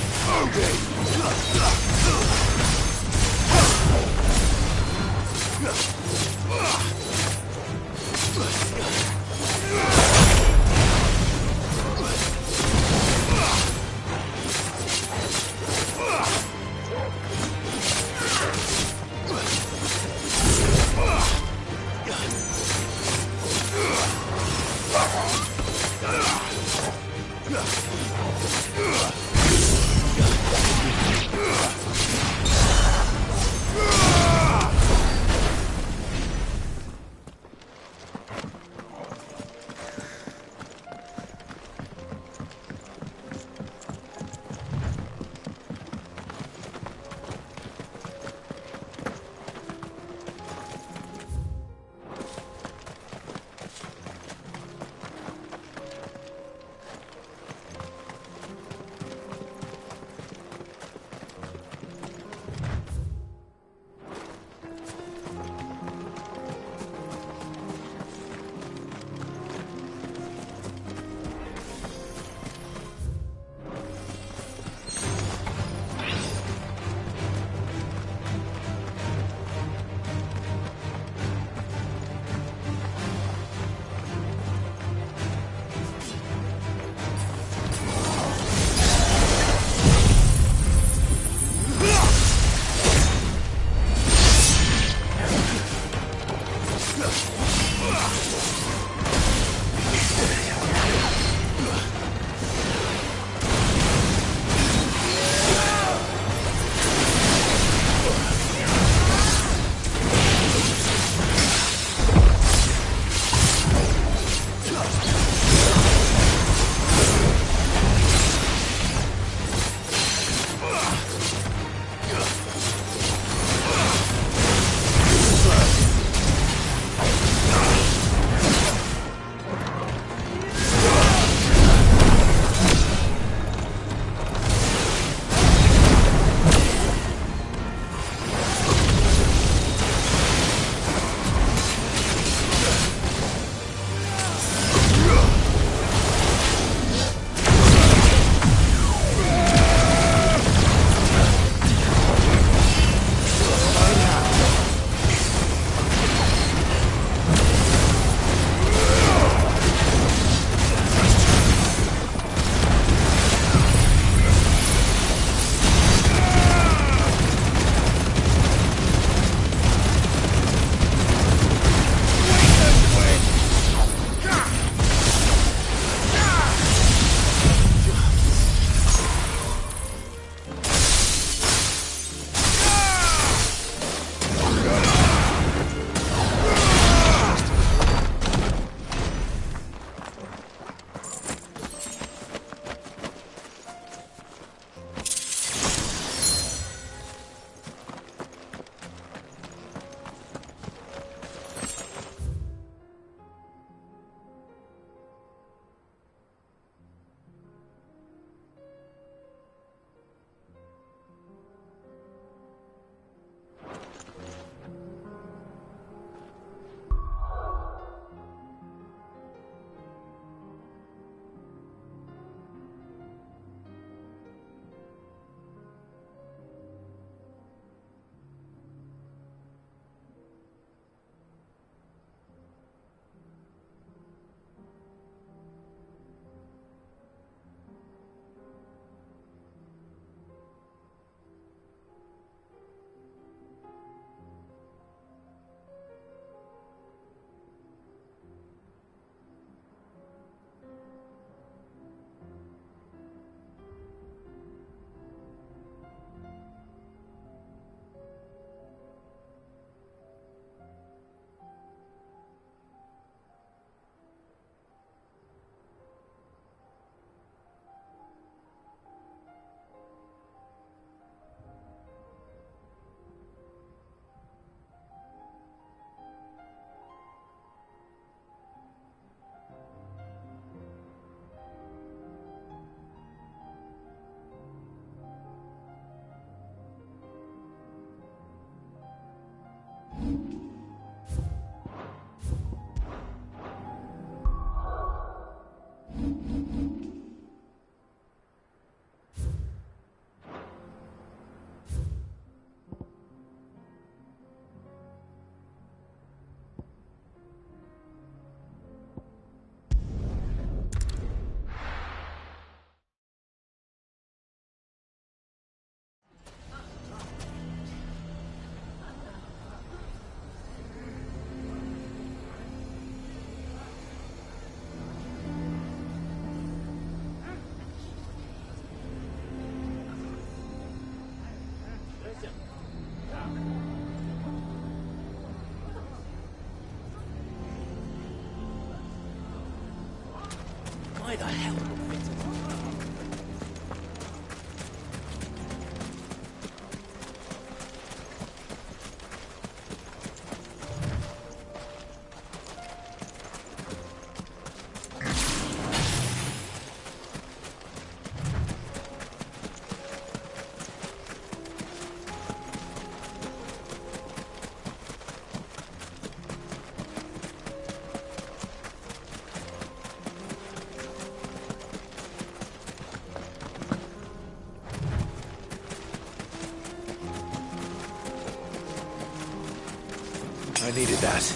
I needed that.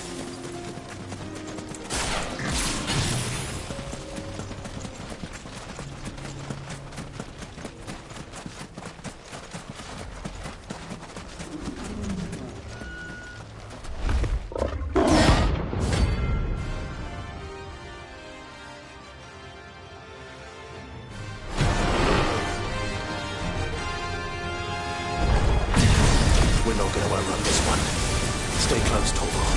We're not going to outrun this one. Stay close, Torgal.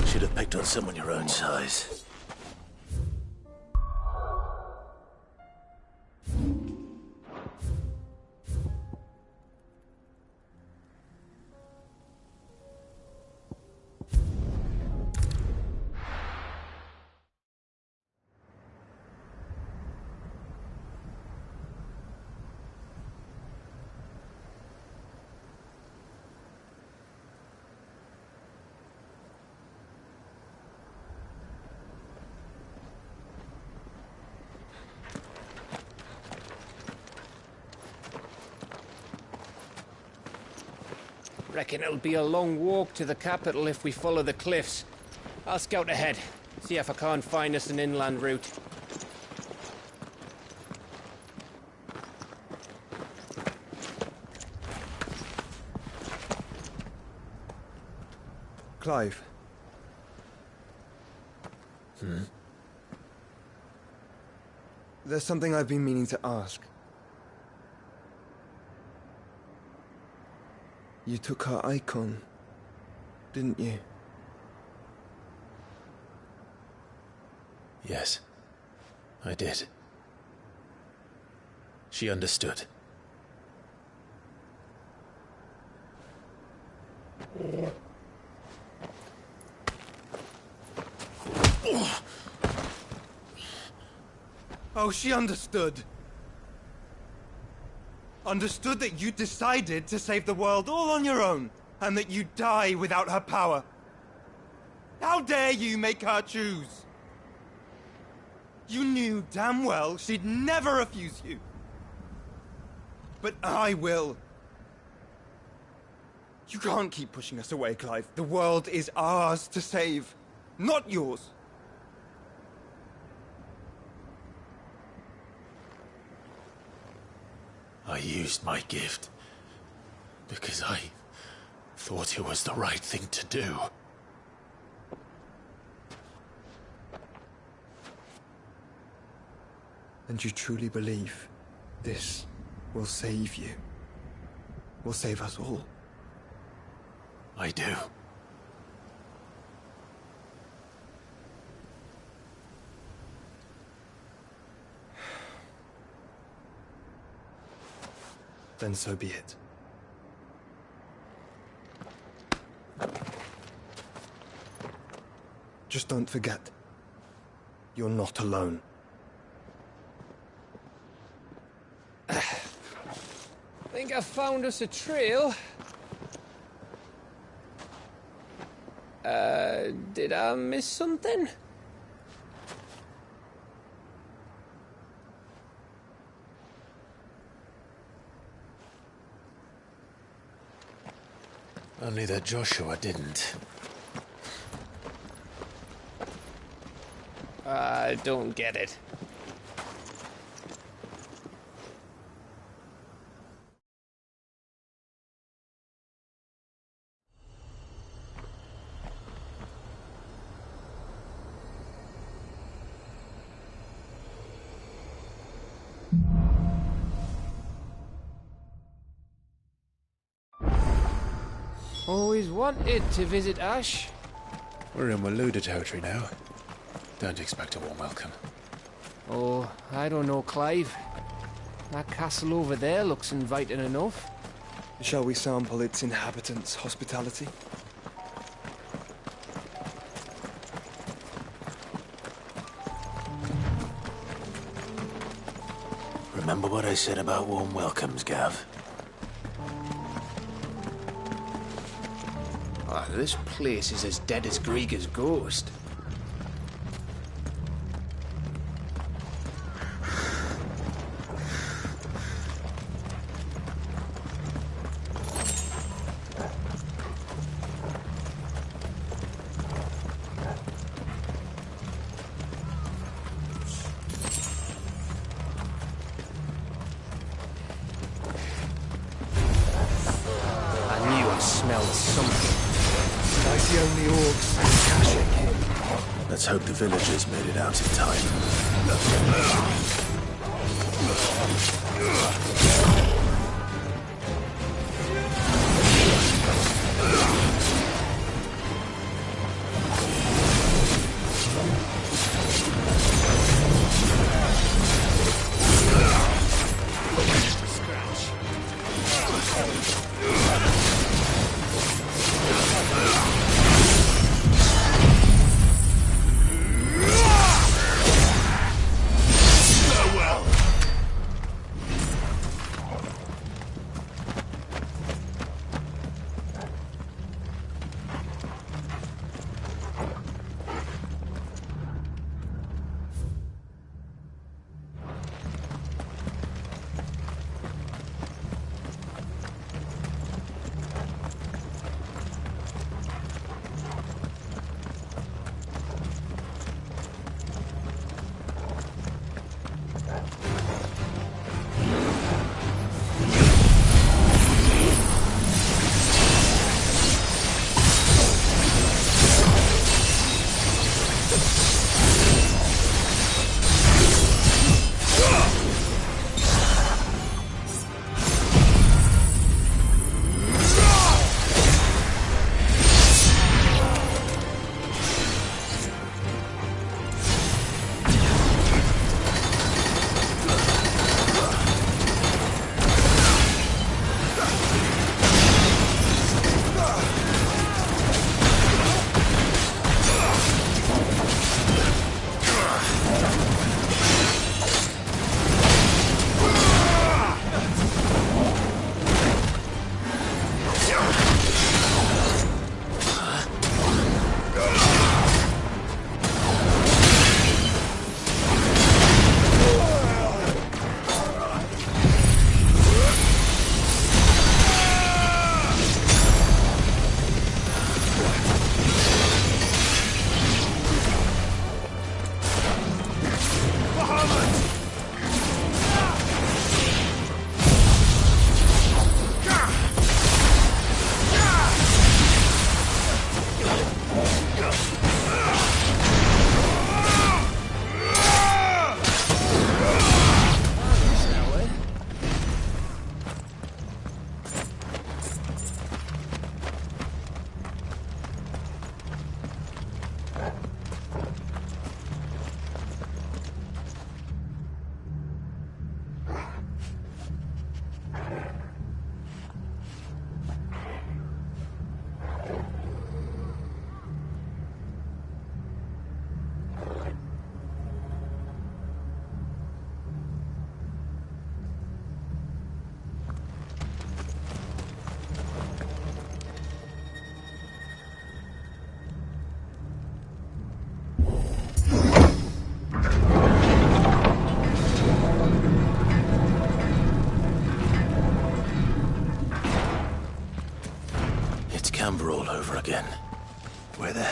Should have picked on someone your own size. Reckon it'll be a long walk to the capital if we follow the cliffs. I'll scout ahead. See if I can't find us an inland route. Clive. There's something I've been meaning to ask. You took her icon, didn't you? Yes, I did. She understood. Oh, she understood. Understood that you decided to save the world all on your own, and that you'd die without her power. How dare you make her choose? You knew damn well she'd never refuse you. But I will. You can't keep pushing us away, Clive. The world is ours to save, not yours. I used my gift because I thought it was the right thing to do. And you truly believe this will save you? Will save us all? I do. Then so be it. Just don't forget, you're not alone. Think I've found us a trail. Did I miss something? Only that Joshua didn't. I don't get it. Always wanted to visit Ash. We're in Waluda territory now. Don't expect a warm welcome. Oh, I don't know, Clive. That castle over there looks inviting enough. Shall we sample its inhabitants' hospitality? Remember what I said about warm welcomes, Gav? Oh, this place is as dead as Greagor's ghost. Let's hope the villagers made it out in time.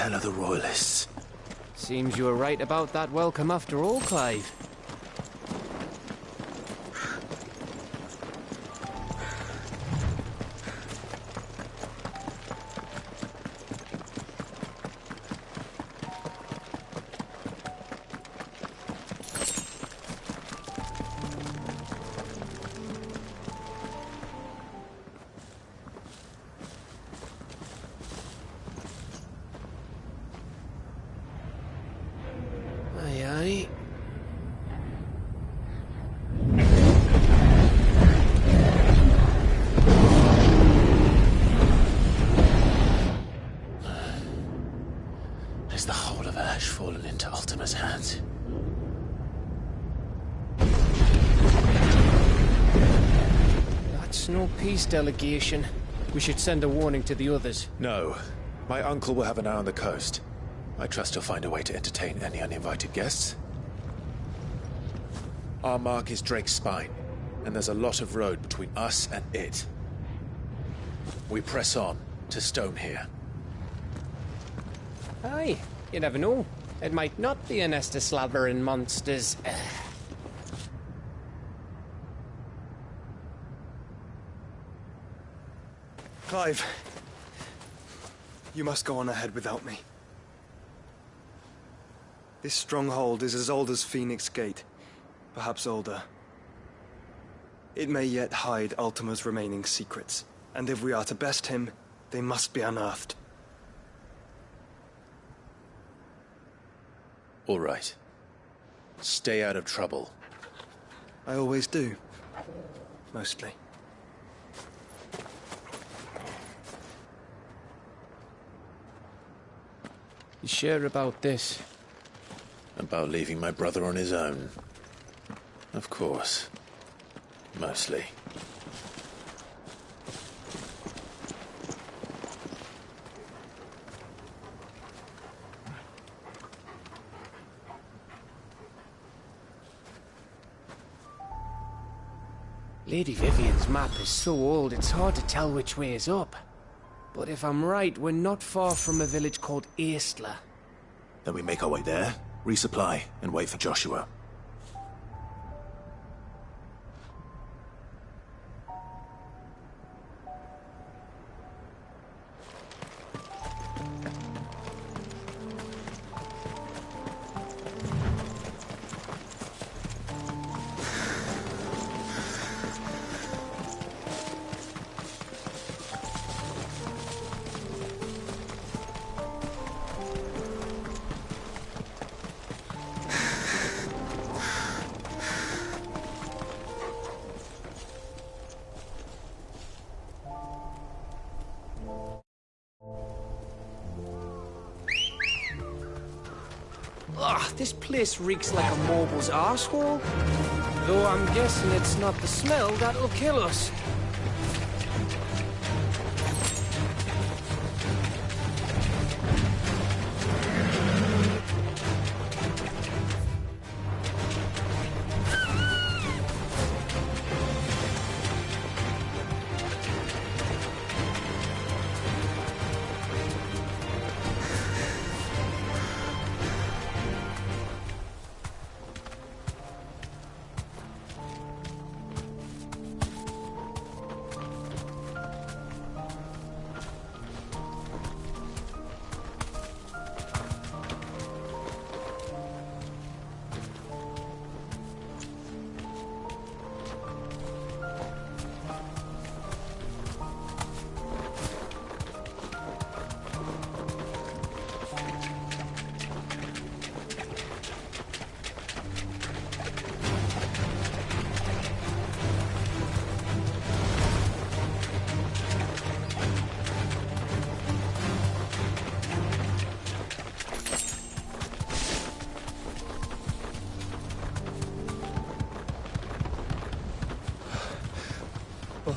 hell are the Royalists? Seems you were right about that welcome after all, Clive. Has the whole of Ash fallen into Ultima's hands? That's no peace delegation. We should send a warning to the others. No. My uncle will have an eye on the coast. I trust he'll find a way to entertain any uninvited guests. Our mark is Drake's Spine, and there's a lot of road between us and it. We press on to Stonehere. Aye, you never know. It might not be a nest of slathering monsters. Clive, you must go on ahead without me. This stronghold is as old as Phoenix Gate, perhaps older. It may yet hide Ultima's remaining secrets, and if we are to best him, they must be unearthed. All right. Stay out of trouble. I always do. Mostly. You sure about this? About leaving my brother on his own? Of course. Mostly. Lady Vivian's map is so old it's hard to tell which way is up. But if I'm right, we're not far from a village called Aistla. Then we make our way there, resupply, and wait for Joshua. Ugh, this place reeks like a mobile's arsehole. Though I'm guessing it's not the smell that'll kill us.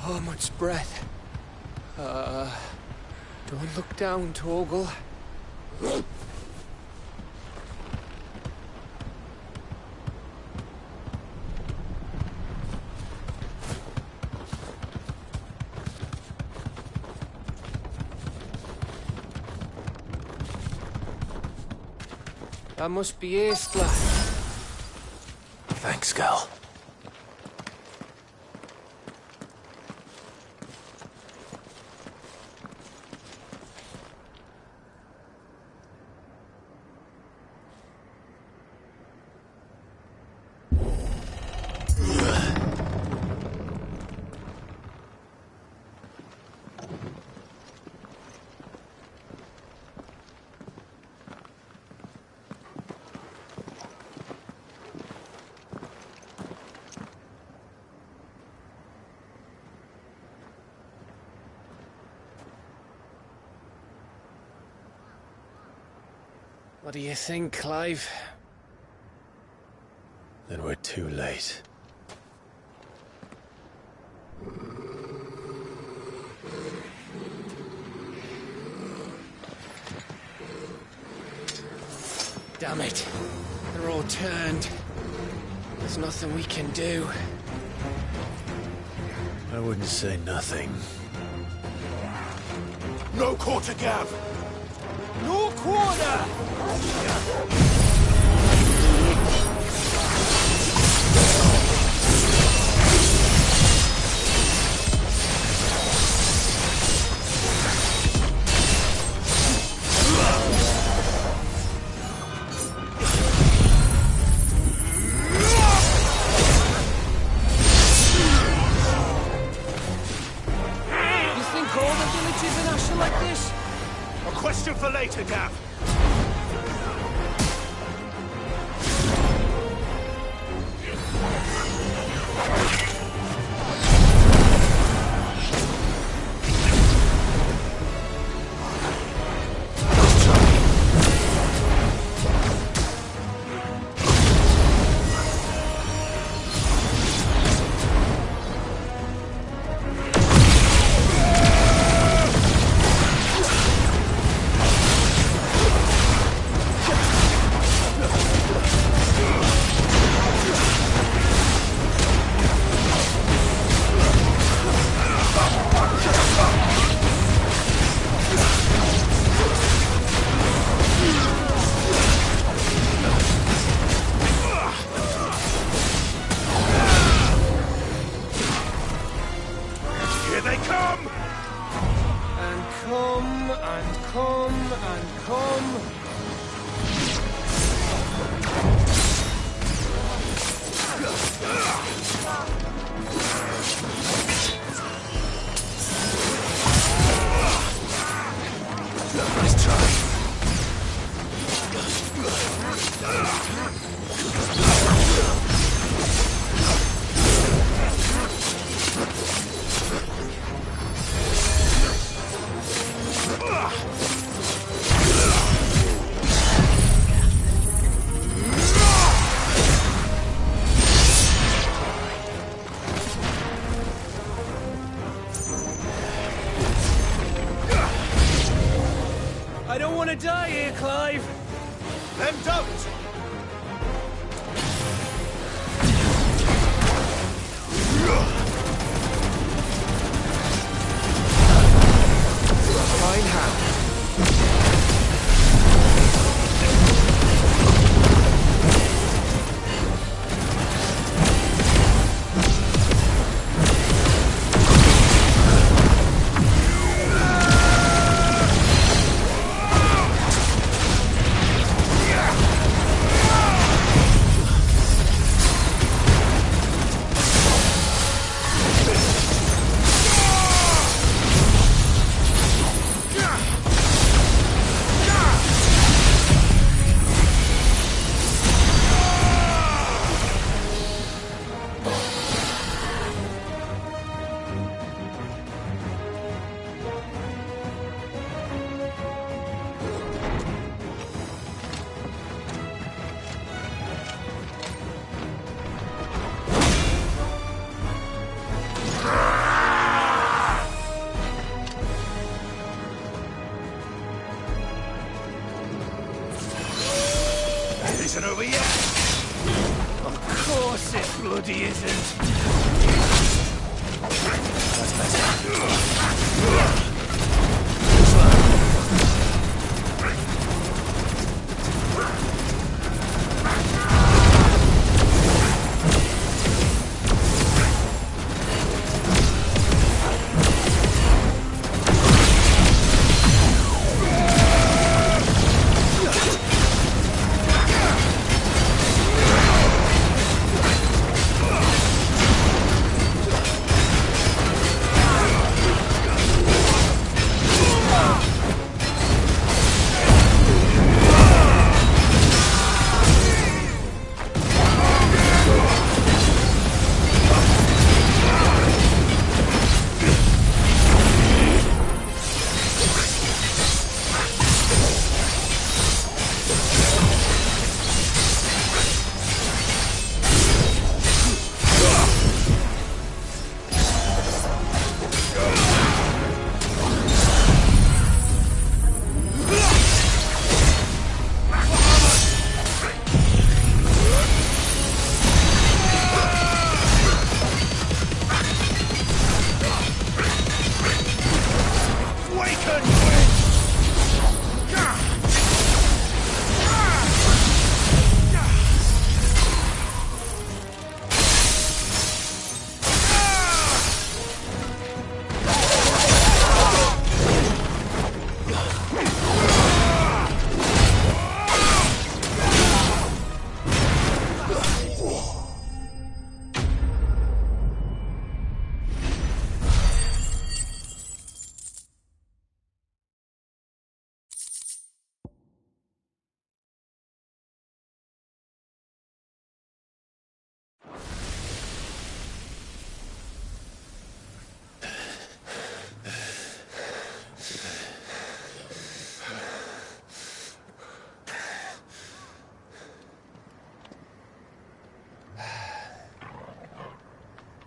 Oh, much breath. Don't look down, Torgal. That must be Aistla. Thanks, Gal. What do you think, Clive? Then we're too late. Damn it. They're all turned. There's nothing we can do. I wouldn't say nothing. No quarter, Gav! No quarter! You think all the villages in Ash are like this? A question for later, Gav. I don't want to die here, Clive. Then don't! Fine hand. Isn't over yet? Of course it bloody isn't. That's better.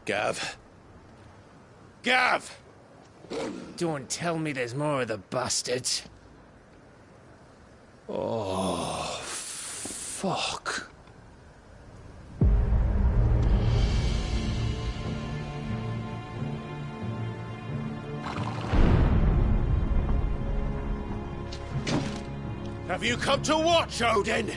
Gav? Gav! Don't tell me there's more of the bastards. Oh, fuck. Have you come to watch, Odin?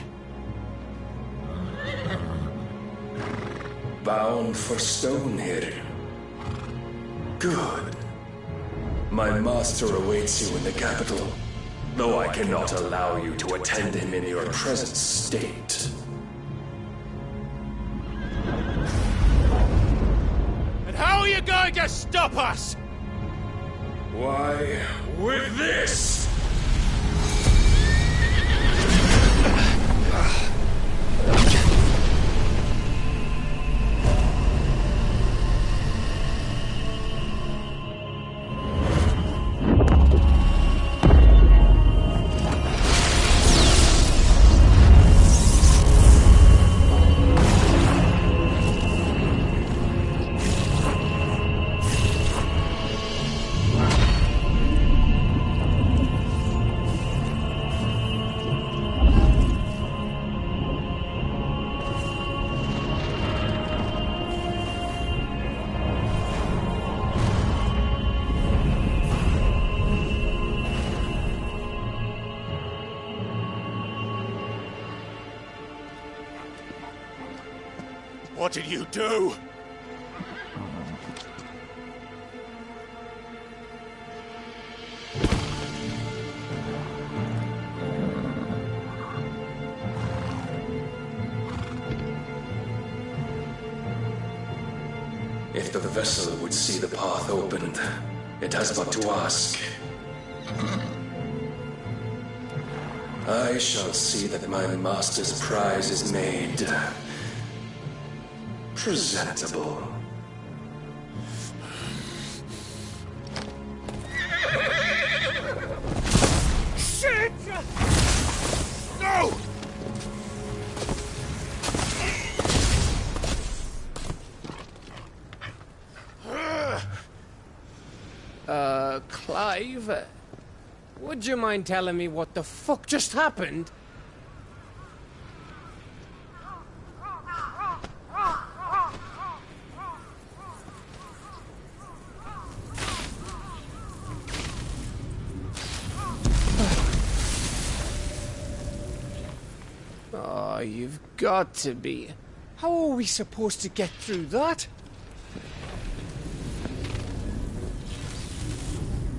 Bound for Stonehill. Good. My master awaits you in the capital, though I cannot allow you to attend him in your present state. And how are you going to stop us? Why, with this! What did you do? If the vessel would see the path opened, it has but to ask. I shall see that my master's prize is made presentable. Shit! No! Clive, would you mind telling me what the fuck just happened? Oh, you've got to be. How are we supposed to get through that?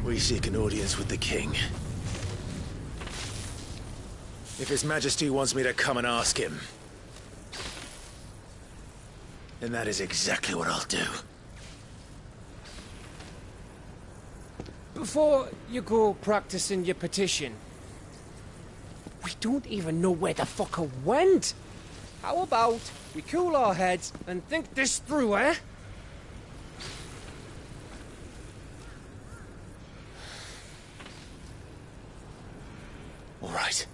We seek an audience with the king. If His Majesty wants me to come and ask him, then that is exactly what I'll do. Before you go practicing your petition, we don't even know where the fucker went. How about we cool our heads and think this through, eh? All right.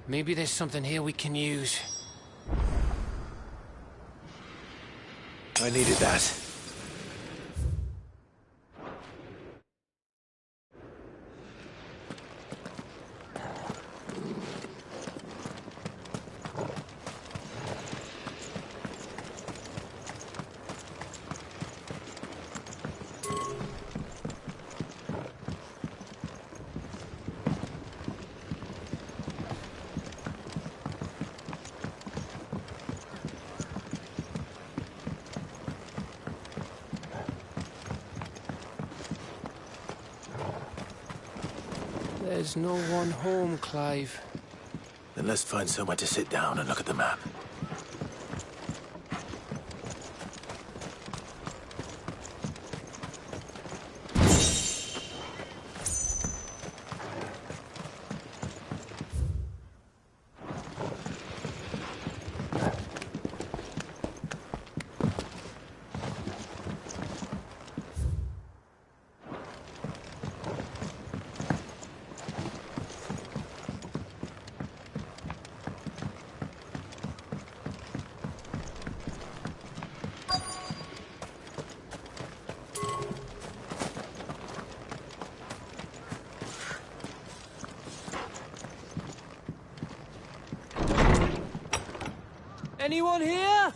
Maybe there's something here we can use. I needed that. There's no one home, Clive. Then let's find somewhere to sit down and look at the map. Anyone here?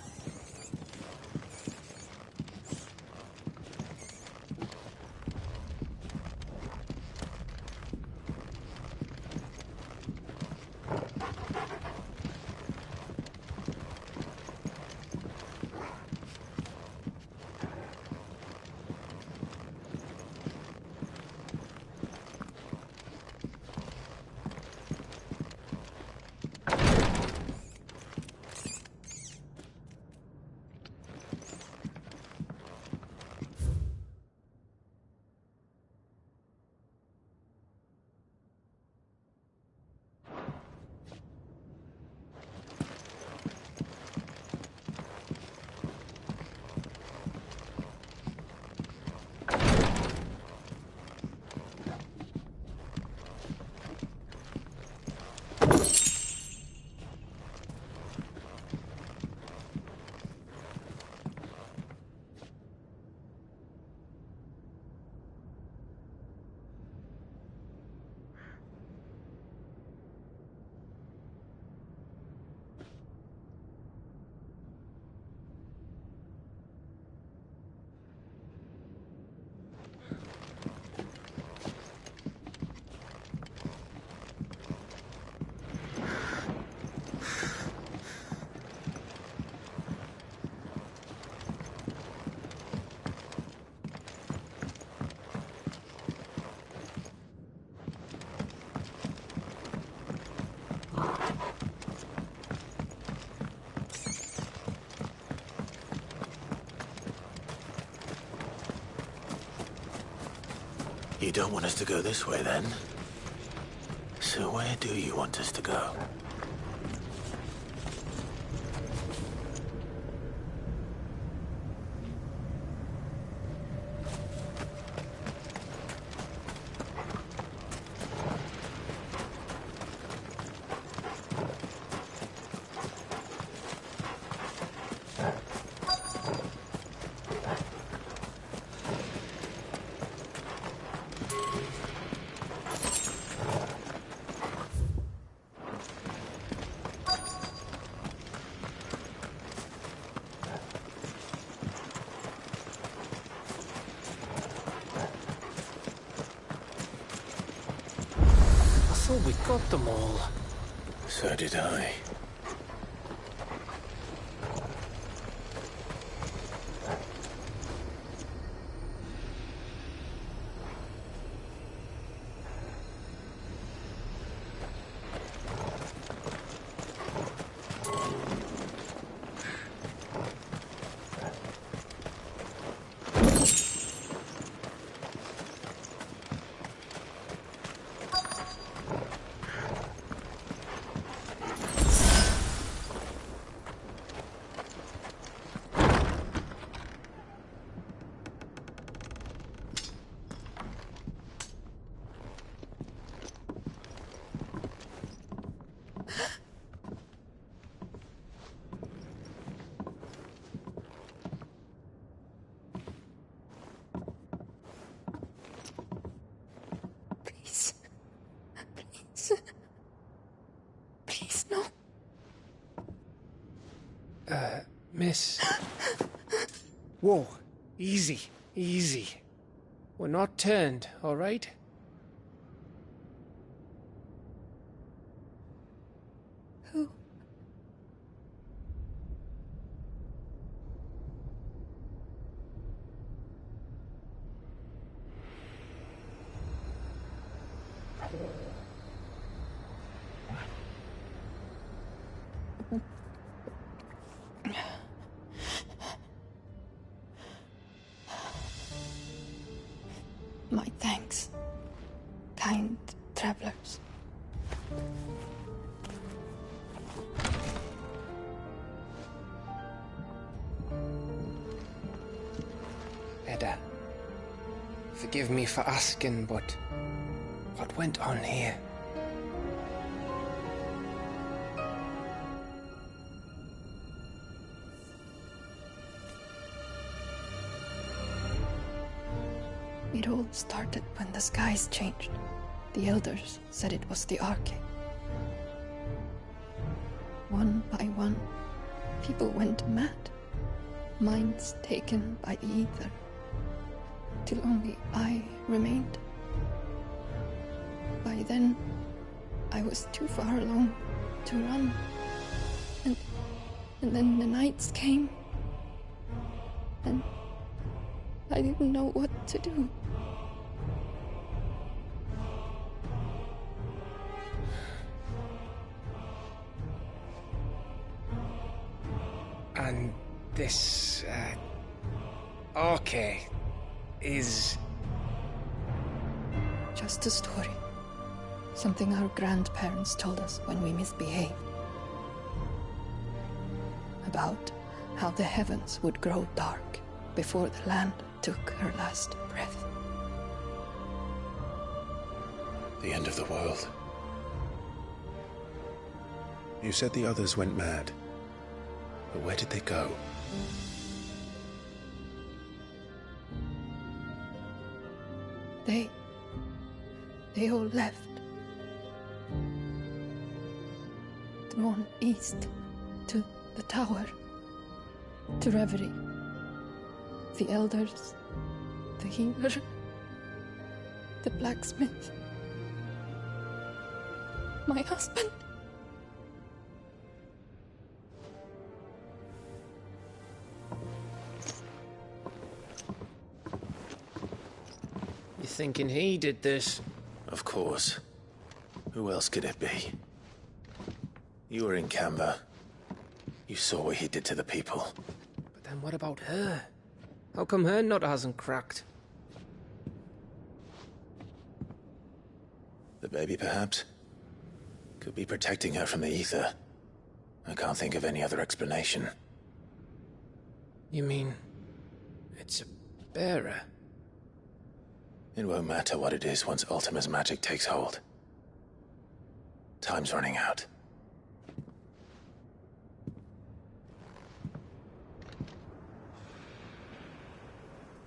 You don't want us to go this way, then? So where do you want us to go? We got them all. So did I. Please, no. Miss. Whoa. Easy. Easy. We're not turned, all right? Who? My thanks, kind travelers. Edda, forgive me for asking, but what went on here? It all started when the skies changed. The elders said it was the Arcane. One by one, People went mad. Minds taken by the ether. Till only I remained. By then, I was too far along to run. And then the nights came. And I didn't know what to do. And this, okay, is... Just a story. Something our grandparents told us when we misbehaved. About how the heavens would grow dark before the land took her last breath. The end of the world. You said the others went mad. But where did they go? They all left. Drawn east to the tower. To Reverie. The elders. The healer. The blacksmith. My husband. You thinking he did this? Of course. Who else could it be? You were in Canberra. You saw what he did to the people. But then what about her? How come her nut hasn't cracked? The baby, perhaps? Could be protecting her from the ether. I can't think of any other explanation. You mean... it's a bearer? It won't matter what it is once Ultima's magic takes hold. Time's running out.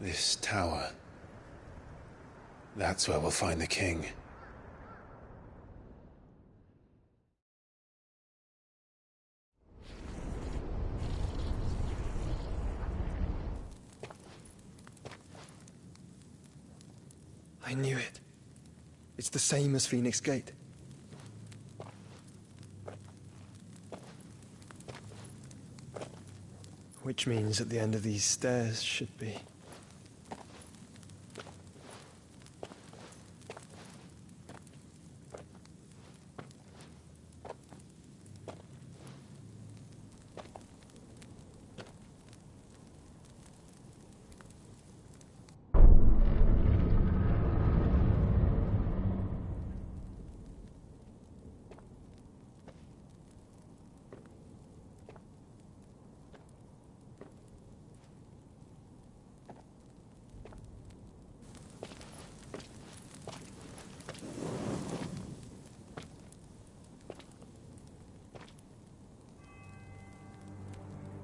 This tower. That's where we'll find the king. I knew it. It's the same as Phoenix Gate. Which means at the end of these stairs should be...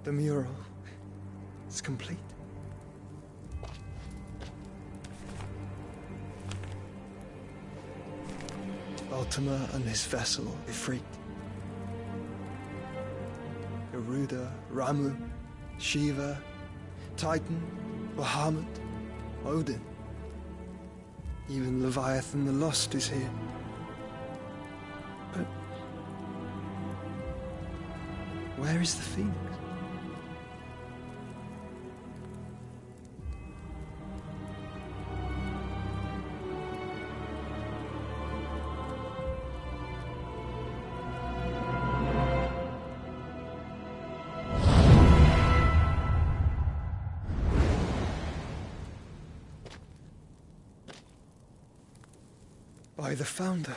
The mural is complete. Ultima and his vessel, Ifrit. Garuda, Ramu, Shiva, Titan, Bahamut, Odin. Even Leviathan the Lost is here. But where is the Phoenix? By the Founder.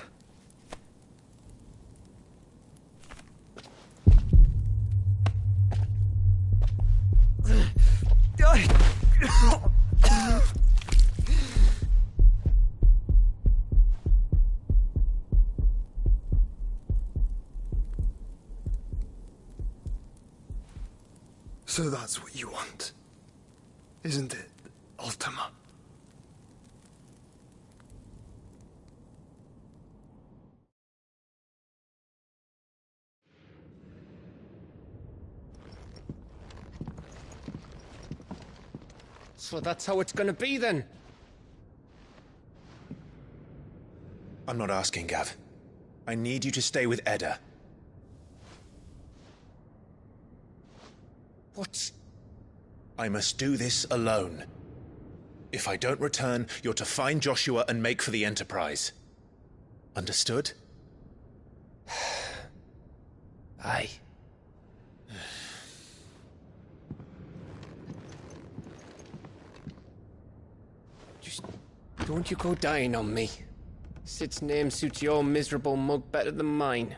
So that's what you want, isn't it, Ultima? So that's how it's gonna be then? I'm not asking, Gav. I need you to stay with Edda. What? I must do this alone. If I don't return, you're to find Joshua and make for the Enterprise. Understood? Aye. Just don't you go dying on me. Sid's name suits your miserable mug better than mine.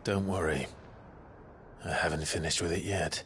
Don't worry. I haven't finished with it yet.